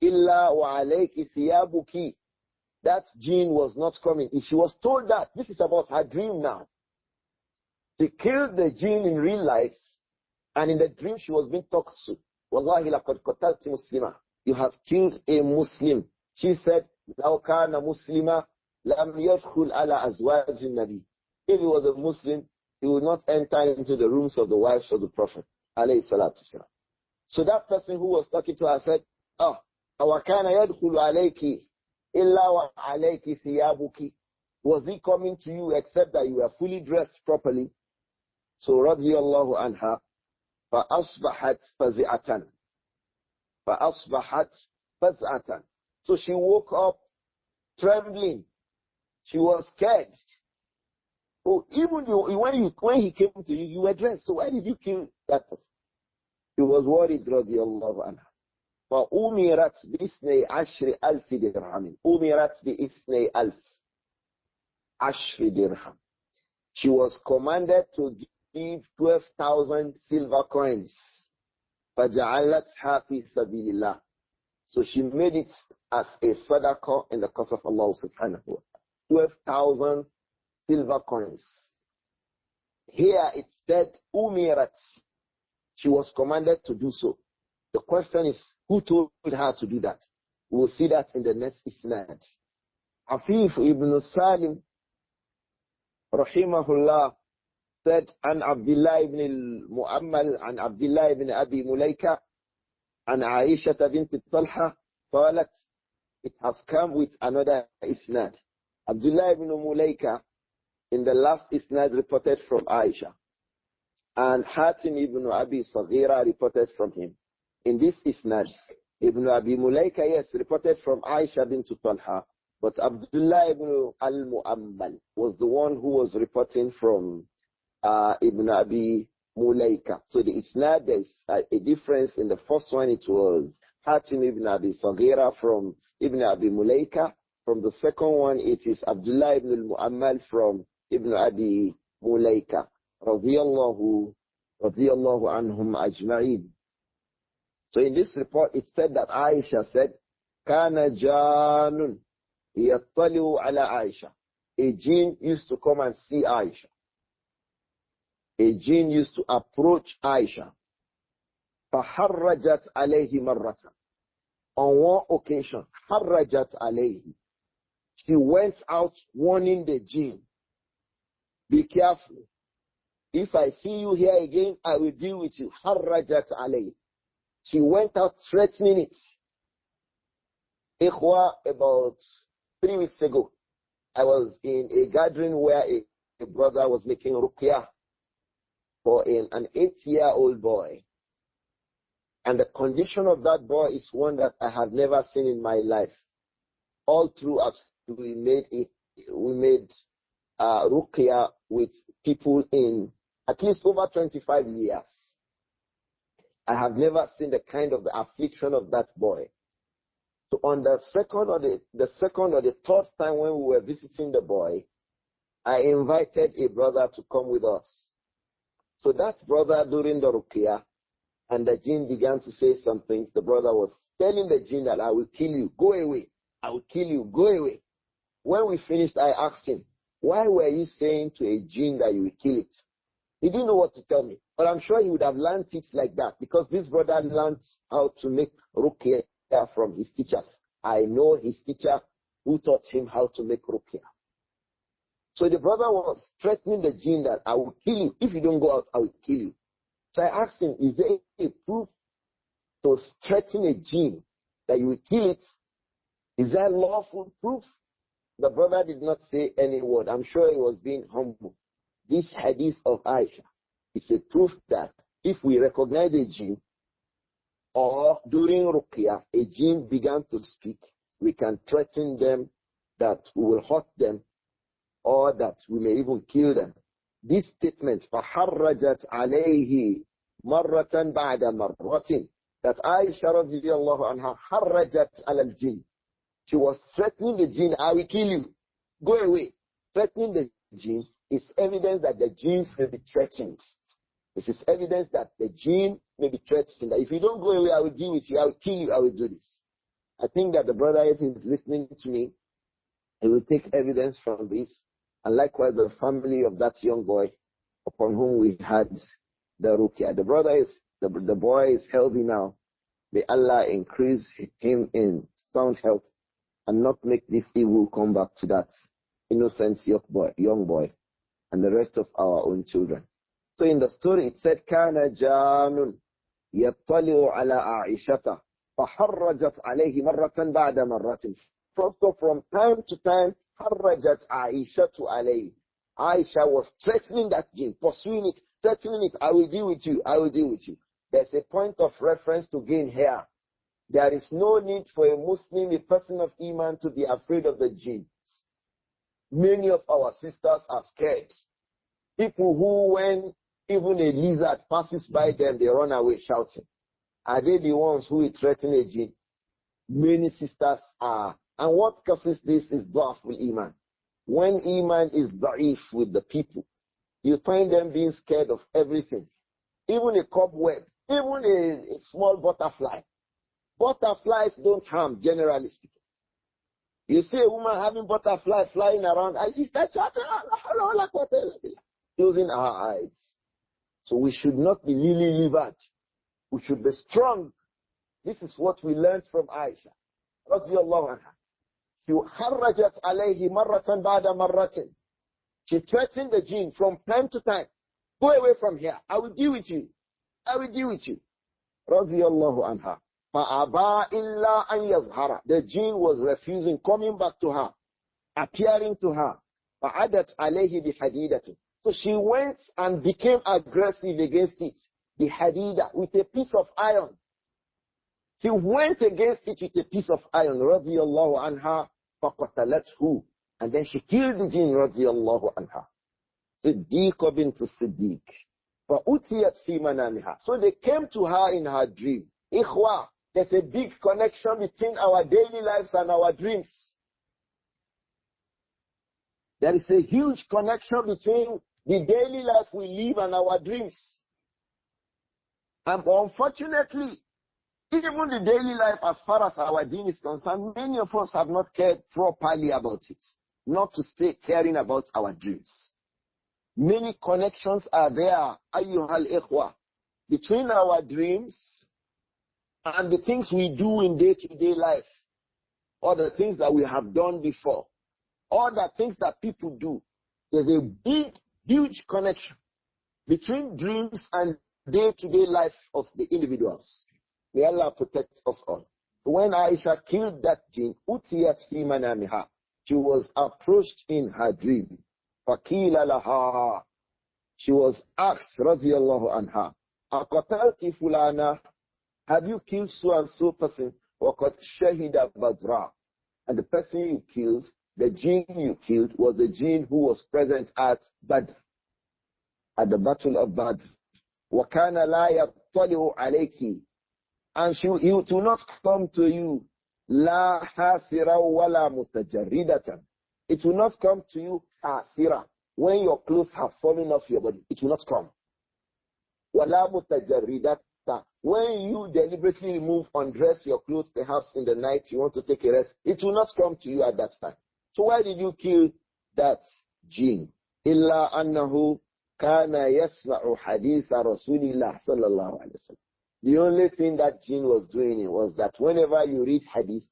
إلا وعليك ثيابك. That jinn was not coming. If she was told that, this is about her dream now. She killed the jinn in real life, and in the dream she was being talked to. Wallahi laqad qatalti muslima. You have killed a Muslim. She said, لو كان مسلما لم يدخل على أزواج النبي. If he was a Muslim, he would not enter into the rooms of the wives of the Prophet. So that person who was talking to her said, oh, أَوَكَانَ يَدْخُلُ عَلَيْكِ إِلَّا وَعَلَيْكِ ثِيَابُكِ. Was he coming to you except that you were fully dressed properly? So radiyallahu anha, فَأَصْبَحَتْ فَزِعَةً. فَأَصْبَحَتْ فَزْعَةً. So she woke up trembling. She was scared. Oh, even when he came to you, you were dressed. So why did you kill that person? He was worried, radiyallahu anha. فأمرت بإثني عشر ألف درهم. أمرت بإثني ألف عشر درهم. She was commanded to give 12,000 silver coins. فجعلتها في سبيل الله. So she made it as a sadaqah in the cause of Allah subhanahu wa ta'ala. 12,000 silver coins. Here it said, Umirat. She was commanded to do so. The question is, who told her to do that? We will see that in the next isnad. Afif ibn Salim, rahimahullah, said, An Abdullah ibn al-Mu'ammal, An Abdullah ibn Abi Mulaika, An Āishah bint Talha, qalat, it has come with another isnad. Abdullah ibn Mulaika, in the last isnad, reported from Āishah. And Hatim ibn Abi Saghira reported from him. In this isnad, Ibn Abi Mulaika, yes, reported from Āishah bint Talha, but Abdullah ibn al-Mu'ammal was the one who was reporting from Ibn Abi Mulaika. So the isnad, there's a difference. In the first one, it was Hatim ibn Abi Saghira from Ibn Abi Mulaika. From the second one, it is Abdullah ibn al-Mu'ammal from Ibn Abi Mulaika. Radiyallahu anhum ajma'in. So in this report, it said that Āishah said, Kana janun yattali'u ala Āishah. A jinn used to come and see Āishah. A jinn used to approach Āishah. فَحَرَّجَتْ عَلَيْهِ مَرَّةً. On one occasion, حَرَّجَتْ عَلَيْهِ. She went out warning the jinn. Be careful. If I see you here again, I will deal with you. حَرَّجَتْ عَلَيْهِ. She went out threatening it. Ikhwa, about 3 weeks ago, I was in a gathering where a brother was making ruqyah for an 8-year-old boy. And the condition of that boy is one that I have never seen in my life. All through us, we made ruqyah with people in at least over 25 years. I have never seen the kind of the affliction of that boy. So on the second or the third time when we were visiting the boy, I invited a brother to come with us. So that brother, during the ruqyah, and the jinn began to say some things, the brother was telling the jinn that I will kill you, go away. I will kill you, go away. When we finished, I asked him, why were you saying to a jinn that you will kill it? He didn't know what to tell me. But I'm sure he would have learned it like that, because this brother learned how to make ruqyah from his teachers. I know his teacher who taught him how to make ruqyah. So the brother was threatening the jinn that I will kill you. If you don't go out, I will kill you. So I asked him, is there a proof to threaten a jinn that you will kill it? Is there lawful proof? The brother did not say any word. I'm sure he was being humble. This hadith of Āishah is a proof that if we recognize a jinn, or during ruqyah, a jinn began to speak, we can threaten them that we will hurt them, or that we may even kill them. This statement, فَحَرَّجَتْ عَلَيْهِ مَرَّةً بَعْدَ مَرَّةٍ, that Āishah radiyallahu anha حَرَّجَتْ عَلَى الْجِنِّ. She was threatening the jinn, I will kill you, go away. Threatening the jinn is evidence that the jinns may be threatened. This is evidence that the jinn may be threatened. That if you don't go away, I will deal with you, I will kill you, I will do this. I think that the brother, if he's listening to me, he will take evidence from this. And likewise, the family of that young boy upon whom we had the ruqyah. The boy is healthy now. May Allah increase him in sound health and not make this evil come back to that innocent young boy and the rest of our own children. So in the story it said, كَانَ جَانٌ يَطَّلِعُ عَلَى عَائِشَةَ فَحَرَّجَتْ عَلَيْهِ مَرَّةً بَعْدَ مَرَّةٍ. So from time to time, حَرَّجَتْ عَائِشَةُ عَلَيْهِ. Āishah was threatening that jinn, pursuing it, threatening it, I will deal with you, I will deal with you. There's a point of reference to gain here. There is no need for a Muslim, a person of Iman, to be afraid of the jinns. Many of our sisters are scared. People who, when even a lizard passes by them, they run away shouting. Are they the ones who will threaten a jinn? Many sisters are. And what causes this is da'ful Iman. When Iman is da'if with the people, you find them being scared of everything. Even a cobweb, even a small butterfly. Butterflies don't harm, generally speaking. You see a woman having butterfly flying around, and she starts closing her eyes. So we should not be lily-livered. We should be strong. This is what we learned from Āishah radiyallahu anha. حَرَّجَتْ عَلَيْهِ مَرَّةً بَعْدَ مَرَّةٍ. She threatened the jinn from time to time. Go away from here. I will deal with you. I will deal with you. Radiyallahu anha. فَأَبَى إِلَّا أَنْ يَظْهَرَ. The jinn was refusing, coming back to her, appearing to her. فَعَدَتْ عَلَيْهِ بِحَدِيدَةٍ. So she went and became aggressive against it. بِحَدِيدَةٍ, with a piece of iron. She went against it with a piece of iron. Radiyallahu anha. فَقَتَلَتْهُ. And then she killed the jinn. Radiyallahu anha. Siddiqa bint Siddiq. فَأُتِيَتْ فِي مَنَامِهَا. So they came to her in her dream. Ikhwa, There's a big connection between our daily lives and our dreams. There is a huge connection between the daily life we live and our dreams. And unfortunately, even the daily life as far as our deen is concerned, many of us have not cared properly about it. Not to stay caring about our dreams. Many connections are there, ayyuhal ikhwa, between our dreams and the things we do in day-to-day life, or the things that we have done before, or the things that people do. There's a big, huge connection between dreams and day-to-day life of the individuals. May Allah protect us all. When Āishah killed that jinn, utiyat fi manamiha, she was approached in her dream. Faqīla laha, she was asked, radiyallahu anha, aqatalti fulana, have you killed so and so person? Waqad shahida badra, and the person you killed, the jinn you killed, was the jinn who was present at Badr, at the battle of Badr. وَكَانَ لَا يَطَّلِعُ عَلَيْكِ, and he will not come to you, لَا حَاسِرًا وَلَا مُتَجَرِّدَةً. It will not come to you, حَاسِرًا, when your clothes have fallen off your body. It will not come. وَلَا مُتَجَرِّدَةً, when you deliberately remove, undress your clothes, perhaps in the night, you want to take a rest, it will not come to you at that time. So why did you kill that jinn? إِلَّا أَنَّهُ كَانَ يَسْمَعُ حَدِيثَ رَسُولِ اللَّهِ صَلَّى اللَّهُ عَلَيْهِ وسلم. The only thing that jinn was doing was that whenever you read hadith,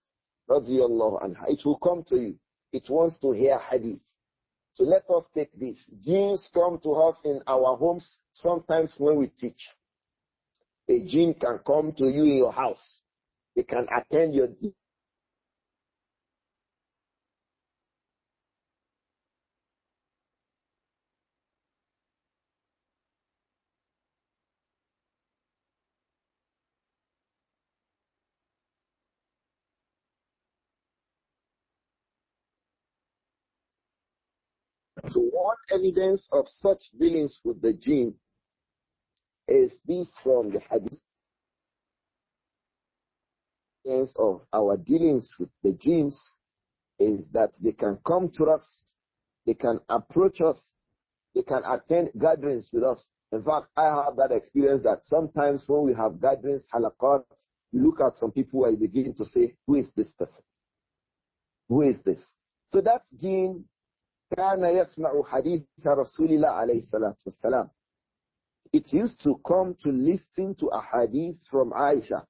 radiyallahu anha, it will come to you. It wants to hear hadith. So let us take this. Jinns come to us in our homes sometimes when we teach. A jinn can come to you in your house. They can attend your So one evidence of such dealings with the jinn is this from the hadith. Evidence of our dealings with the jinns is that they can come to us, they can approach us, they can attend gatherings with us. In fact, I have that experience that sometimes when we have gatherings, halaqat, you look at some people and you begin to say, who is this person? Who is this? So that jinn, كان يسمع حديث رسول الله عليه الصلاة والسلام. It used to come to listen to a hadith from Āishah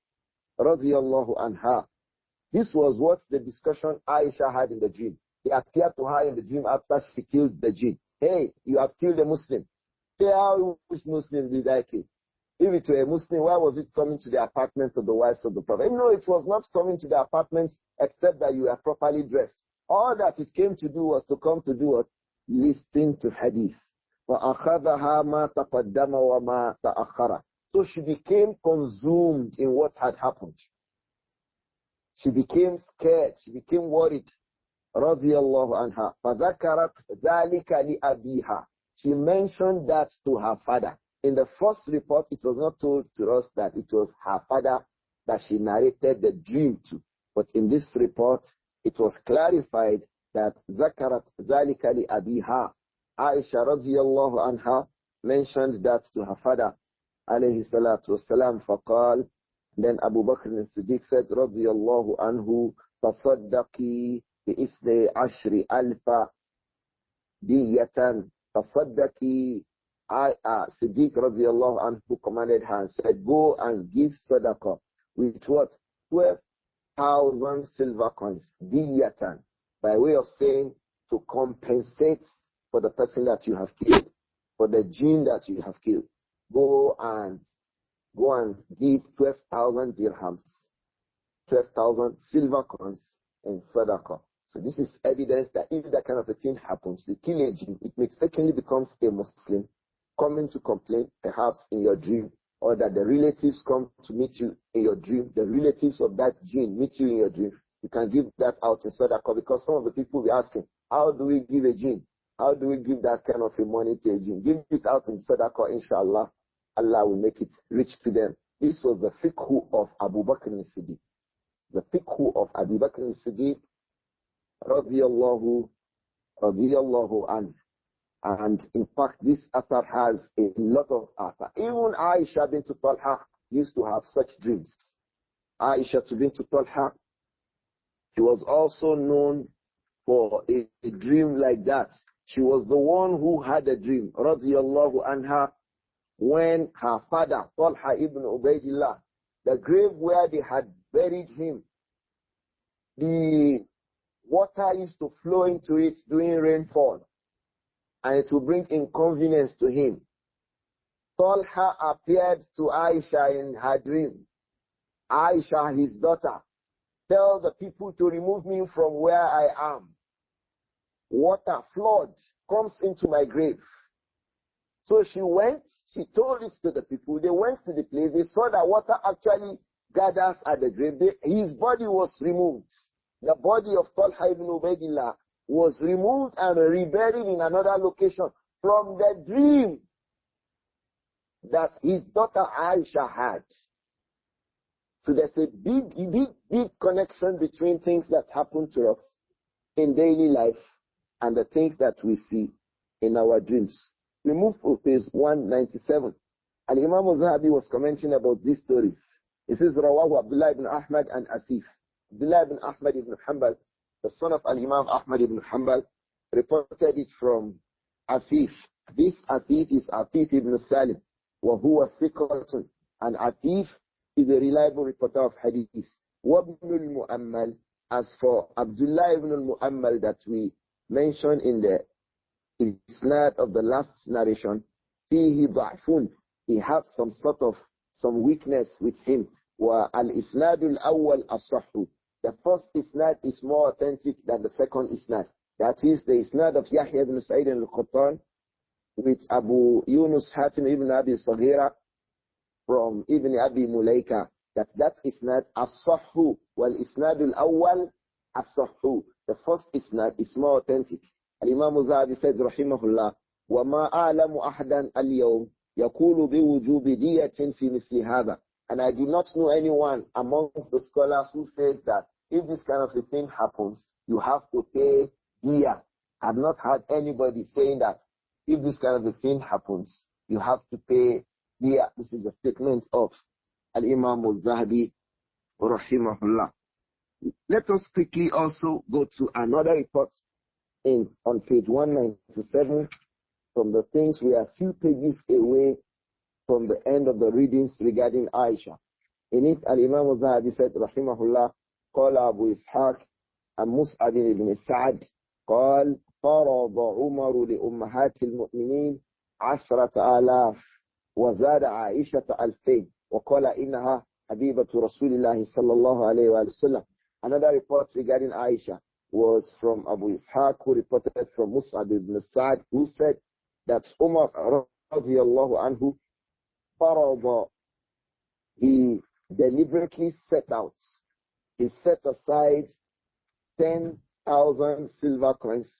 radiyallahu anha. This was what the discussion Āishah had in the dream. He appeared to her in the dream after she killed the jinn. Hey, you have killed a Muslim. Say, which Muslim did I kill? If it were a Muslim, why was it coming to the apartment of the wives of the Prophet? No, it was not coming to the apartments except that you were properly dressed. All that it came to do was to come to do what? Listen to hadith. وَأَخَذَهَا مَا تَقَدَّمَ وَمَا تَأَخَّرَ. So she became consumed in what had happened. She became scared. She became worried. رضي الله عنها. فَذَكَرَتْ ذَلِكَ لِأَبِيهَا. She mentioned that to her father. In the first report, it was not told to us that it was her father that she narrated the dream to. But in this report, it was clarified that ذكرت ذلك لأبيها. Āishah radiyallahu anha mentioned that to her father alayhi salatu wasalam. فقال, then Abu Bakr as-Siddiq said radiyallahu anhu, تصدقي بإثني عشر ألف دية. تصدقي. Siddiq radiyallahu anhu commanded her and said, go and give sadaqah with what? 12,000 silver coins, diyatan, by way of saying to compensate for the person that you have killed, for the jinn that you have killed. Go and give 12,000 dirhams, 12,000 silver coins in sadaqah. So this is evidence that if that kind of a thing happens, you kill a jinn, it mistakenly becomes a Muslim coming to complain, perhaps in your dream, or that the relatives come to meet you in your dream, the relatives of that jinn meet you in your dream. You can give that out in sadaqah, because some of the people will be asking, how do we give a jinn? How do we give that kind of a money to a jinn? Give it out in sadaqah, inshallah. Allah will make it rich to them. This was the fiqh of Abu Bakr al-Siddiq. The fiqh of Abu Bakr al-Siddiq, radiyallahu anhu. And in fact, this athar has a lot of athar. Even Āishah bint Talha used to have such dreams. Āishah bint Talha, she was also known for a dream like that. She was the one who had a dream, radiyallahu anha, when her father, Talha ibn Ubaydillah, the grave where they had buried him, the water used to flow into it during rainfall, and it would bring inconvenience to him. Talha appeared to Āishah in her dream. Āishah, his daughter, tell the people to remove me from where I am. Water, flood, comes into my grave. So she went, she told it to the people. They went to the place. They saw that water actually gathers at the grave. His body was removed. The body of Talha ibn Ubaydillah was removed and reburied in another location from the dream that his daughter Āishah had. So there's a big connection between things that happen to us in daily life and the things that we see in our dreams. We move to page 197. And Imām Adh-Dhahabi was commenting about these stories. He says, Rawahu Abdullah ibn Ahmad and Afif. Abdullah ibn Ahmad ibn Hanbal, the son of Al-Imam Ahmad ibn Hanbal, reported it from Afif. This Afif is Afif ibn Salim, wa huwa thiqatun. And Afif is a reliable reporter of hadith. Wabn al-Mu'ammal, as for Abdullah ibn al-Mu'ammal that we mentioned in the isnad of the last narration, fihi da'fun, he had some weakness with him. Wa al-isnadul awwal as-sahhu, the first isnad is more authentic than the second isnad. That is the isnad of Yahya ibn Sa'id al-Qattan with Abu Yunus Hatim ibn Abi Saghira from Ibn Abi Mulaika. That isnad as-sahhu wal isnadul awwal as-sahhu. The first isnad is more authentic. Imām Adh-Dhahabi said, rahimahullah, وَمَا أَعْلَمُ أَحْدًا الْيَوْمِ يَقُولُ بِوُجُوبِ دِيَةٍ فِي مِثْلِ هَذا. And I do not know anyone amongst the scholars who says that if this kind of a thing happens, you have to pay diyah. I have not heard anybody saying that if this kind of a thing happens, you have to pay diyah. This is a statement of Al-Imām Adh-Dhahabi, rahimahullah. Let us quickly also go to another report on page 197 from the things we are a few pages away from the end of the readings regarding Āishah. In it, Al-Imām Adh-Dhahabi said, rahimahullah, قال أبو إسحاق عن مصعب بن سعد قال فرض عمر لأمهات المؤمنين 10,000 وزاد عائشة 2,000 وقال إنها حبيبة رسول الله صلى الله عليه وسلم. Another report regarding Āishah was from Abu Ishaq, who reported from Mus'ab ibn Sa'd, who said that Umar radiyallahu anhu farada, he deliberately set out, he set aside 10,000 silver coins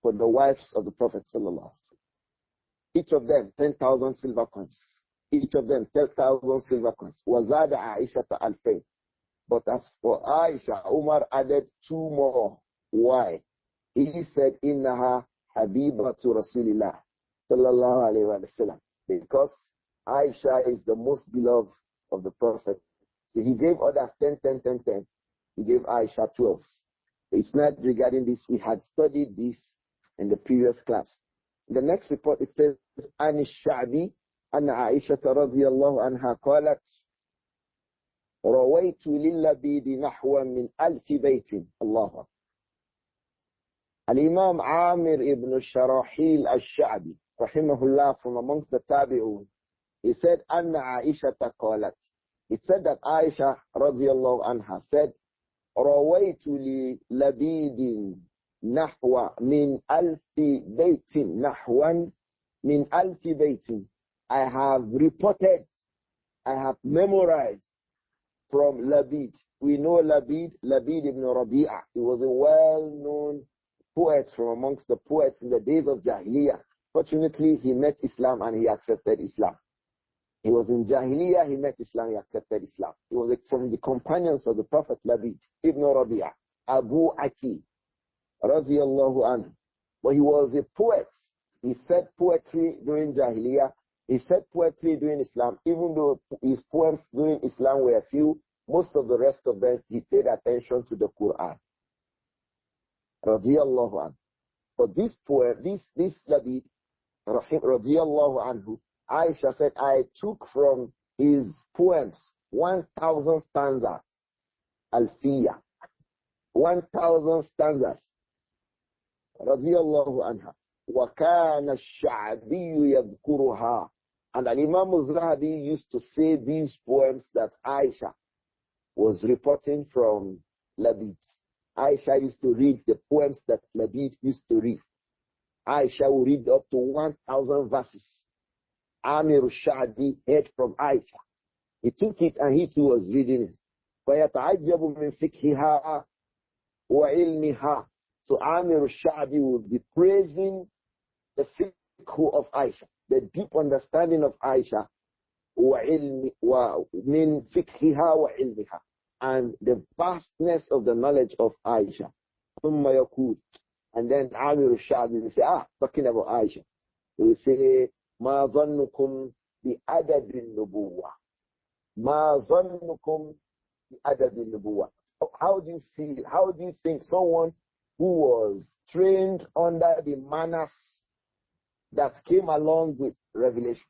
for the wives of the Prophet sallallahu alaihi wasallam. Each of them 10,000 silver coins. Each of them 10,000 silver coins. Wazada Āishah 2,000. But as for Āishah, Umar added 2 more. Why? He said, Innaha Habibatu Rasulillah sallallahu alayhi wa sallam. Because Āishah is the most beloved of the Prophet. So he gave others 10, 10, 10, 10. He gave Āishah 12. It's not regarding this. We had studied this in the previous class. In the next report, it says, An al-Sha'bi, Anna Āishah radiyallahu anha qalat, رويت للبيد نحو من 1000 بيت. الله. Al-Imam Amir ibn Sharahil al-Sha'bi, rahimahullah, from amongst the Tabi'un, he said, Anna Āishah qalat. He said that Āishah radiyallahu anha said, رويت للبيد نحو من 1000 بيت. نحوا من 1000 بيت. I have reported, I have memorized from Labid. We know Labid ibn Rabi'ah. He was a well-known poet from amongst the poets in the days of Jahiliyyah. Fortunately, he met Islam and he accepted Islam. He was in Jahiliyyah, he met Islam, he accepted Islam. He was from the companions of the Prophet Labid, Ibn Rabi'ah, Abu Aki, radiyallahu anhu. But he was a poet. He said poetry during Jahiliyyah. He said poetry during Islam. Even though his poems during Islam were few, most of the rest of them, he paid attention to the Quran. Radiyallahu anhu. But this poem, this Labid, radiyallahu anhu, Āishah said, I took from his poems 1,000 stanzas. Alfiyah. 1,000 stanzas. Radiyallahu anha. وَكَانَ الشَّعْبِيُّ يَذْكُرُهَا. And Imām Adh-Dhahabi used to say these poems that Āishah was reporting from Labid. Āishah used to read the poems that Labid used to read. Āishah would read up to 1,000 verses. Amir al-Sha'bi heard from Āishah. He took it and he too was reading it. فَيَتَعَجَّبُ مِنْ فِقْهِهَا وَعِلْمِهَا. So Amir al-Sha'bi would be praising the fiqh of Āishah, the deep understanding of Āishah, وَمِنْ فِقْهِهَا وَعِلْمِهَا, and the vastness of the knowledge of Āishah. ثُمَّ يَقُولُ. And then Amir al-Sha'bi will say, talking about Āishah, he will say, مَا ظَنُّكُمْ بِأَدَبِ النُّبُوَّةِ مَا ظَنُّكُمْ بِأَدَبِ النُّبُوَّةِ. How do you think someone who was trained under the manners that came along with revelation?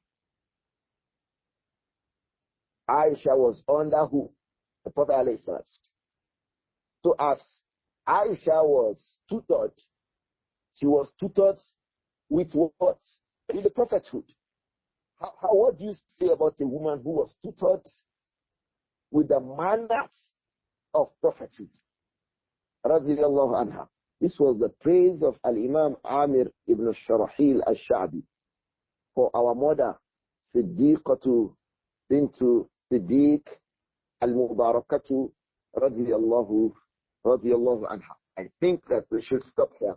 Āishah was under who? The Prophet ﷺ. So as Āishah was tutored, she was tutored with what? With the prophethood. What do you say about a woman who was tutored with the manners of prophethood? Radiyallahu anha. This was the praise of Al-Imam Amir ibn Sharahil al-Sha'bi for our mother, Siddiqatu bintu Siddiq al-Mubarakatu radiyallahu anha. I think that we should stop here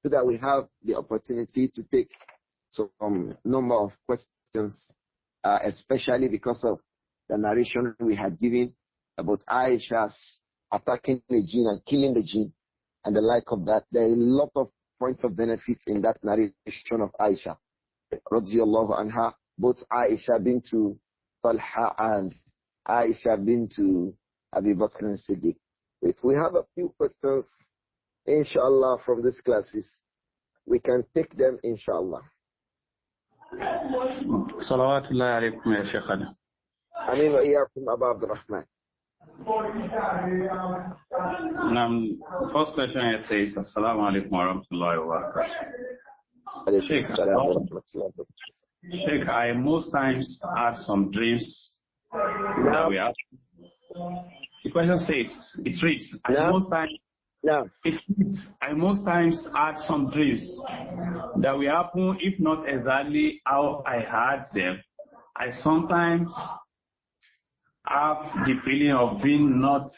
so that we have the opportunity to take some number of questions, especially because of the narration we had given about Aisha's attacking the jinn and killing the jinn and the like of that. There are a lot of points of benefit in that narration of Āishah radiyallahu anha, both Āishah bintu Talha and Āishah bintu Abi Bakr as-Siddiq. If we have a few questions, inshallah, from these classes, we can take them, inshallah. Salawatullahi alaykum ya Shaykhana. Ameen wa iyyakum Abu Abdurrahman. First question here says, Assalamu alaikum wa rahmatullahi wa barakatuh. Sheikh, I most times have some dreams that we have. The question says, it reads, I most times had some dreams that will happen, if not exactly how I had them. I sometimes have the feeling of being not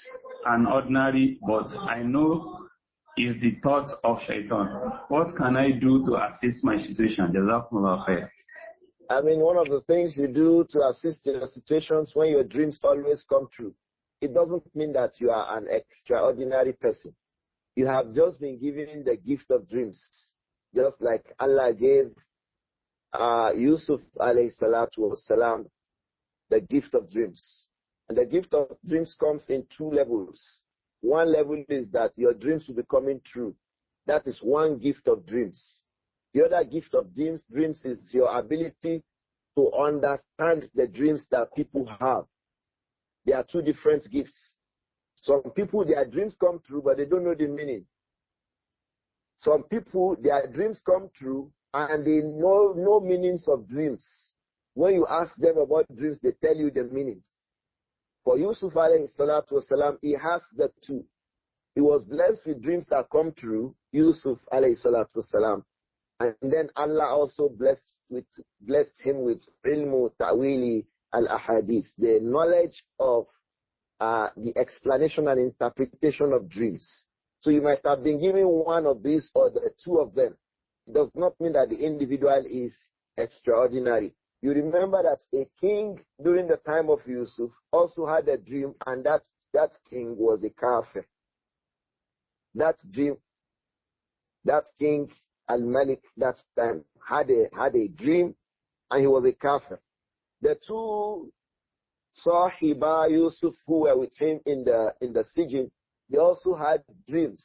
an ordinary, but I know is the thought of shaitan. What can I do to assist my situation? Jazakumullah khair. I mean, one of the things you do to assist your situations when your dreams always come true, it doesn't mean that you are an extraordinary person. You have just been given the gift of dreams, just like Allah gave Yusuf alayhi salatu wasalam the gift of dreams. And the gift of dreams comes in two levels. One level is that your dreams will be coming true. That is one gift of dreams. The other gift of dreams is your ability to understand the dreams that people have. There are two different gifts. Some people, their dreams come true, but they don't know the meaning. Some people, their dreams come true, and they know no meanings of dreams. When you ask them about dreams, they tell you the meanings. For Yusuf alayhi salatu wasalam, he has the two. He was blessed with dreams that come true, Yusuf alayhi salatu wasalam. And then Allah also blessed him with ilmu ta'wili al-ahadith, the knowledge of the explanation and interpretation of dreams. So you might have been given one of these or the two of them. It does not mean that the individual is extraordinary. You remember that a king during the time of Yusuf also had a dream, and that king was a kafir. That king Al-Malik that time had a dream, and he was a kafir. The two Sahiba Yusuf who were with him in the Sijin, they also had dreams.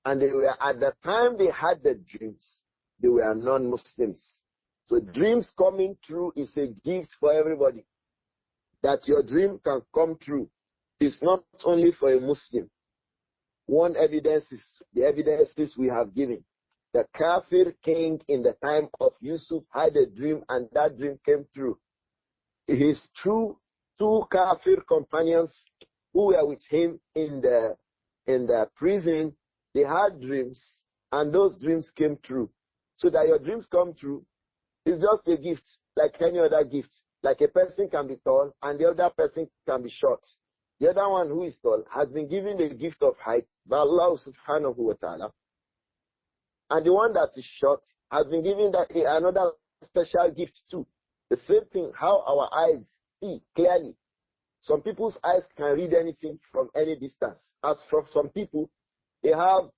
And they were, at the time they had the dreams, they were non-Muslims. So dreams coming true is a gift for everybody. That your dream can come true is not only for a Muslim. One evidence is the evidences we have given. The Kafir king in the time of Yusuf had a dream, and that dream came true. It is true, two Kafir companions who were with him in the prison, they had dreams, and those dreams came true. So that your dreams come true is just a gift, like any other gift. Like a person can be tall, and the other person can be short. The other one who is tall has been given the gift of height by Allah subhanahu wa ta'ala. And the one that is short has been given another special gift too. The same thing, how our eyes see clearly. Some people's eyes can read anything from any distance. As for some people, they have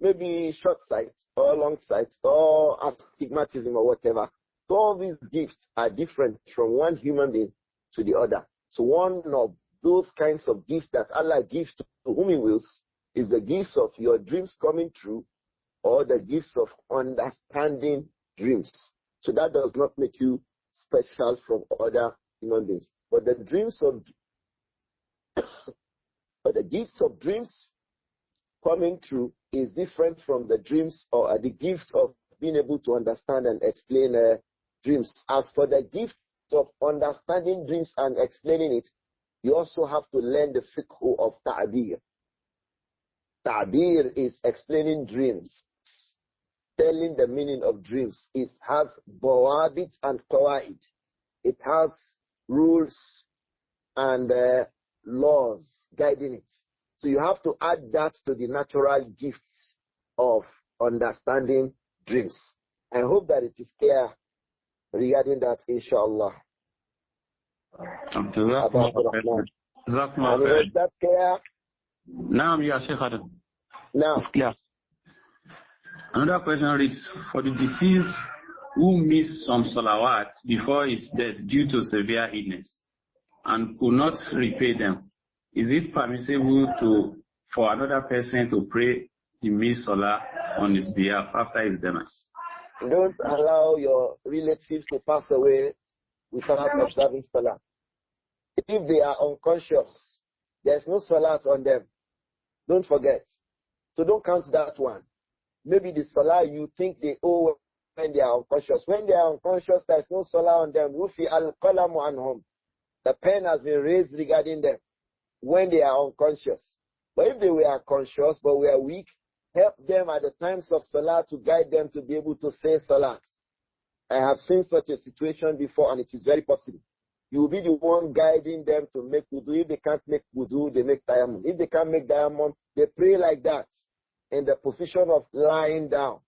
maybe short sight or long sight or astigmatism or whatever. So all these gifts are different from one human being to the other. So one of those kinds of gifts that Allah gives to whom He wills is the gifts of your dreams coming true, or the gifts of understanding dreams. So that does not make you special from other human beings. But the dreams of but the gifts of dreams coming true is different from the dreams or the gift of being able to understand and explain dreams. As for the gift of understanding dreams and explaining it, you also have to learn the fiqh of ta'bir. Ta'bir is explaining dreams, telling the meaning of dreams. It has bawabit and qawaid. It has rules and laws guiding it. So you have to add that to the natural gifts of understanding dreams. I hope that it is clear regarding that, inshallah. Is that clear? Now, yeah, Sheikh Adam. Now, it's clear. Another question reads, for the deceased who missed some salawat before his death due to severe illness and could not repay them, is it permissible for another person to pray the missed salah on his behalf after his demise? Don't allow your relatives to pass away without observing salah. If they are unconscious, there's no salah on them. Don't forget. So don't count that one. Maybe the salah you think they owe when they are unconscious. When they are unconscious, there's no salah on them. Rufi al-qalamu anhum. The pen has been raised regarding them when they are unconscious. But if they were conscious but were weak, help them at the times of salah to guide them to be able to say salah. I have seen such a situation before, and it is very possible. You will be the one guiding them to make wudu. If they can't make wudu, they make tayammum. If they can't make tayammum, they pray like that in the position of lying down.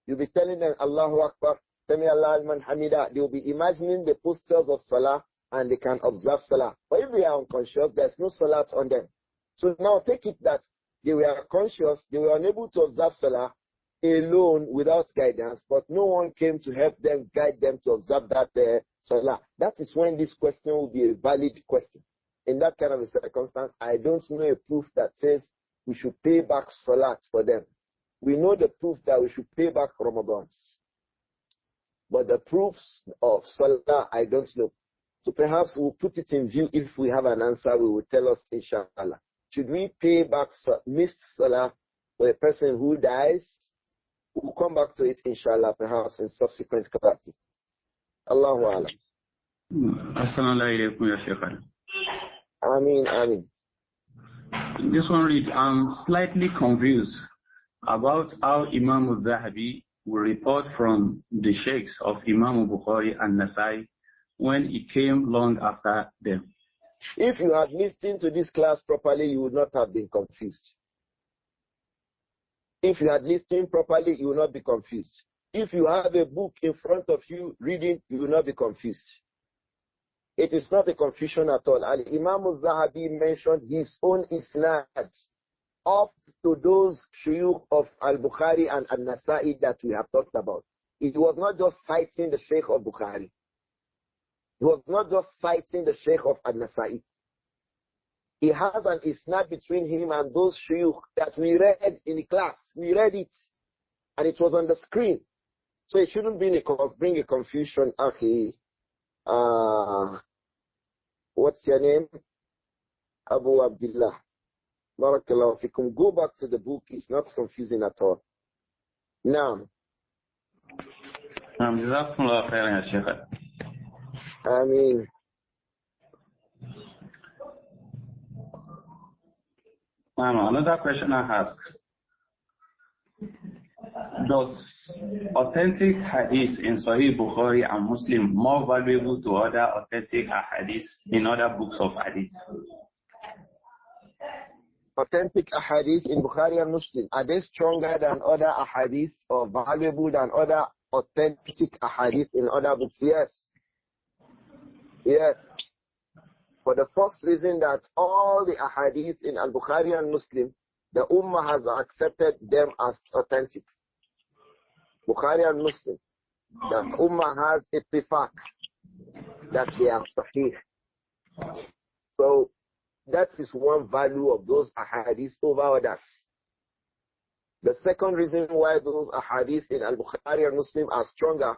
You'll be telling them, Allahu Akbar, Sami Allah al-man hamida. They will be imagining the postures of salah, and they can observe salah. But if they are unconscious, there's no salah on them. So now take it that they were conscious, they were unable to observe salah alone without guidance, but no one came to help them, guide them to observe that salah. That is when this question will be a valid question. In that kind of a circumstance, I don't know a proof that says we should pay back salat for them. We know the proof that we should pay back Ramadans. But the proofs of salah, I don't know. So perhaps we'll put it in view. If we have an answer, we will tell us, inshallah. Should we pay back missed salah for a person who dies? We'll come back to it, inshallah, perhaps in subsequent classes. Allahu Alam. Assalamu alaikum, ya Shaykh. Ameen. This one reads, I'm slightly confused about how Imām Adh-Dhahabi will report from the sheikhs of Imām Bukhari and Nasai when he came long after them. If you had listened to this class properly, you would not have been confused. If you had listened properly, you would not be confused. If you have a book in front of you reading, you will not be confused. It is not a confusion at all. Imām Adh-Dhahabi mentioned his own isnad up to those shuyukh of Al-Bukhari and An-Nasa'i that we have talked about. It was not just citing the Shaykh of Bukhari. He was not just citing the Shaykh of An-Nasa'i. He has an isnad between him and those shuyukh that we read in the class. We read it, and it was on the screen. So it shouldn't bring a confusion, Akhi. What's your name? Abu Abdullah. Barakallahu fikum. Go back to the book. It's not confusing at all. Now. Jazakumullah khairan, ya Shaykh. I mean, another question I ask. Does authentic hadith in Sahih Bukhari and Muslim more valuable to other authentic hadith in other books of hadith? Authentic ahadith in Bukhari and Muslim, are they stronger than other ahadith or valuable than other authentic ahadith in other books? Yes. Yes. For the first reason that all the ahadith in Al-Bukhari and Muslim, the Ummah has accepted them as authentic. Bukhari and Muslim, the Ummah has ittifaq that they are sahih. So that is one value of those ahadith over others. The second reason why those ahadith in Al-Bukhari and Muslim are stronger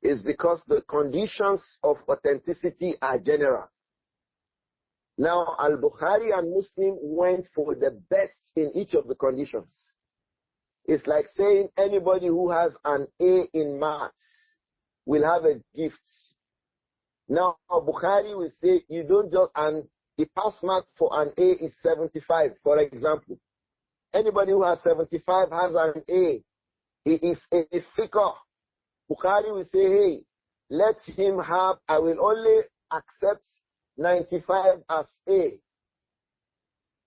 is because the conditions of authenticity are general. Now, Al-Bukhari and Muslim went for the best in each of the conditions. It's like saying anybody who has an A in maths will have a gift. Now, Bukhari will say you don't just, and the pass mark for an A is 75, for example. Anybody who has 75 has an A. He is a seeker. Bukhari will say, hey, let him have, I will only accept 95 as A.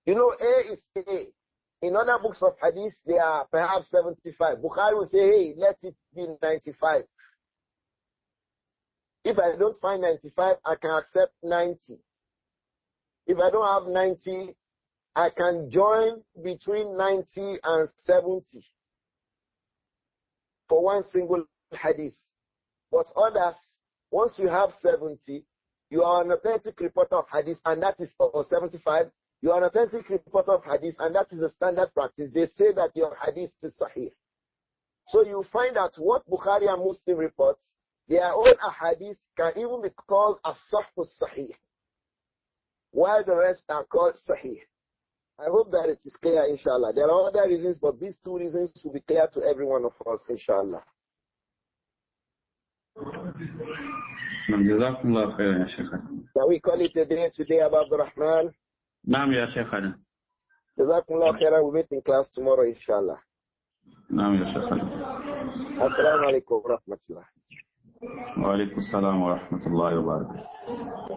You know, A is A. In other books of hadith, they are perhaps 75. Bukhari will say, hey, let it be 95. If I don't find 95, I can accept 90. If I don't have 90, I can join between 90 and 70 for one single hadith. But others, once you have 70, you are an authentic reporter of hadith, and that is, or 75, you are an authentic reporter of hadith, and that is a standard practice. They say that your hadith is sahih. So you find that what Bukhari and Muslim reports, their own ahadith can even be called as-sahih sahih, while the rest are called sahih. I hope that it is clear, inshallah. There are other reasons, but these two reasons will be clear to every one of us, inshallah. Can we call it a day today, Abu Abdurrahman? Naam, ya Shaykhana. Jazakumullah khairan. We'll meet in class tomorrow, inshallah. Naam, ya Shaykhana. Assalamu alaikum wa rahmatullah. Wa alaikum assalam wa rahmatullahi wa barakatuh.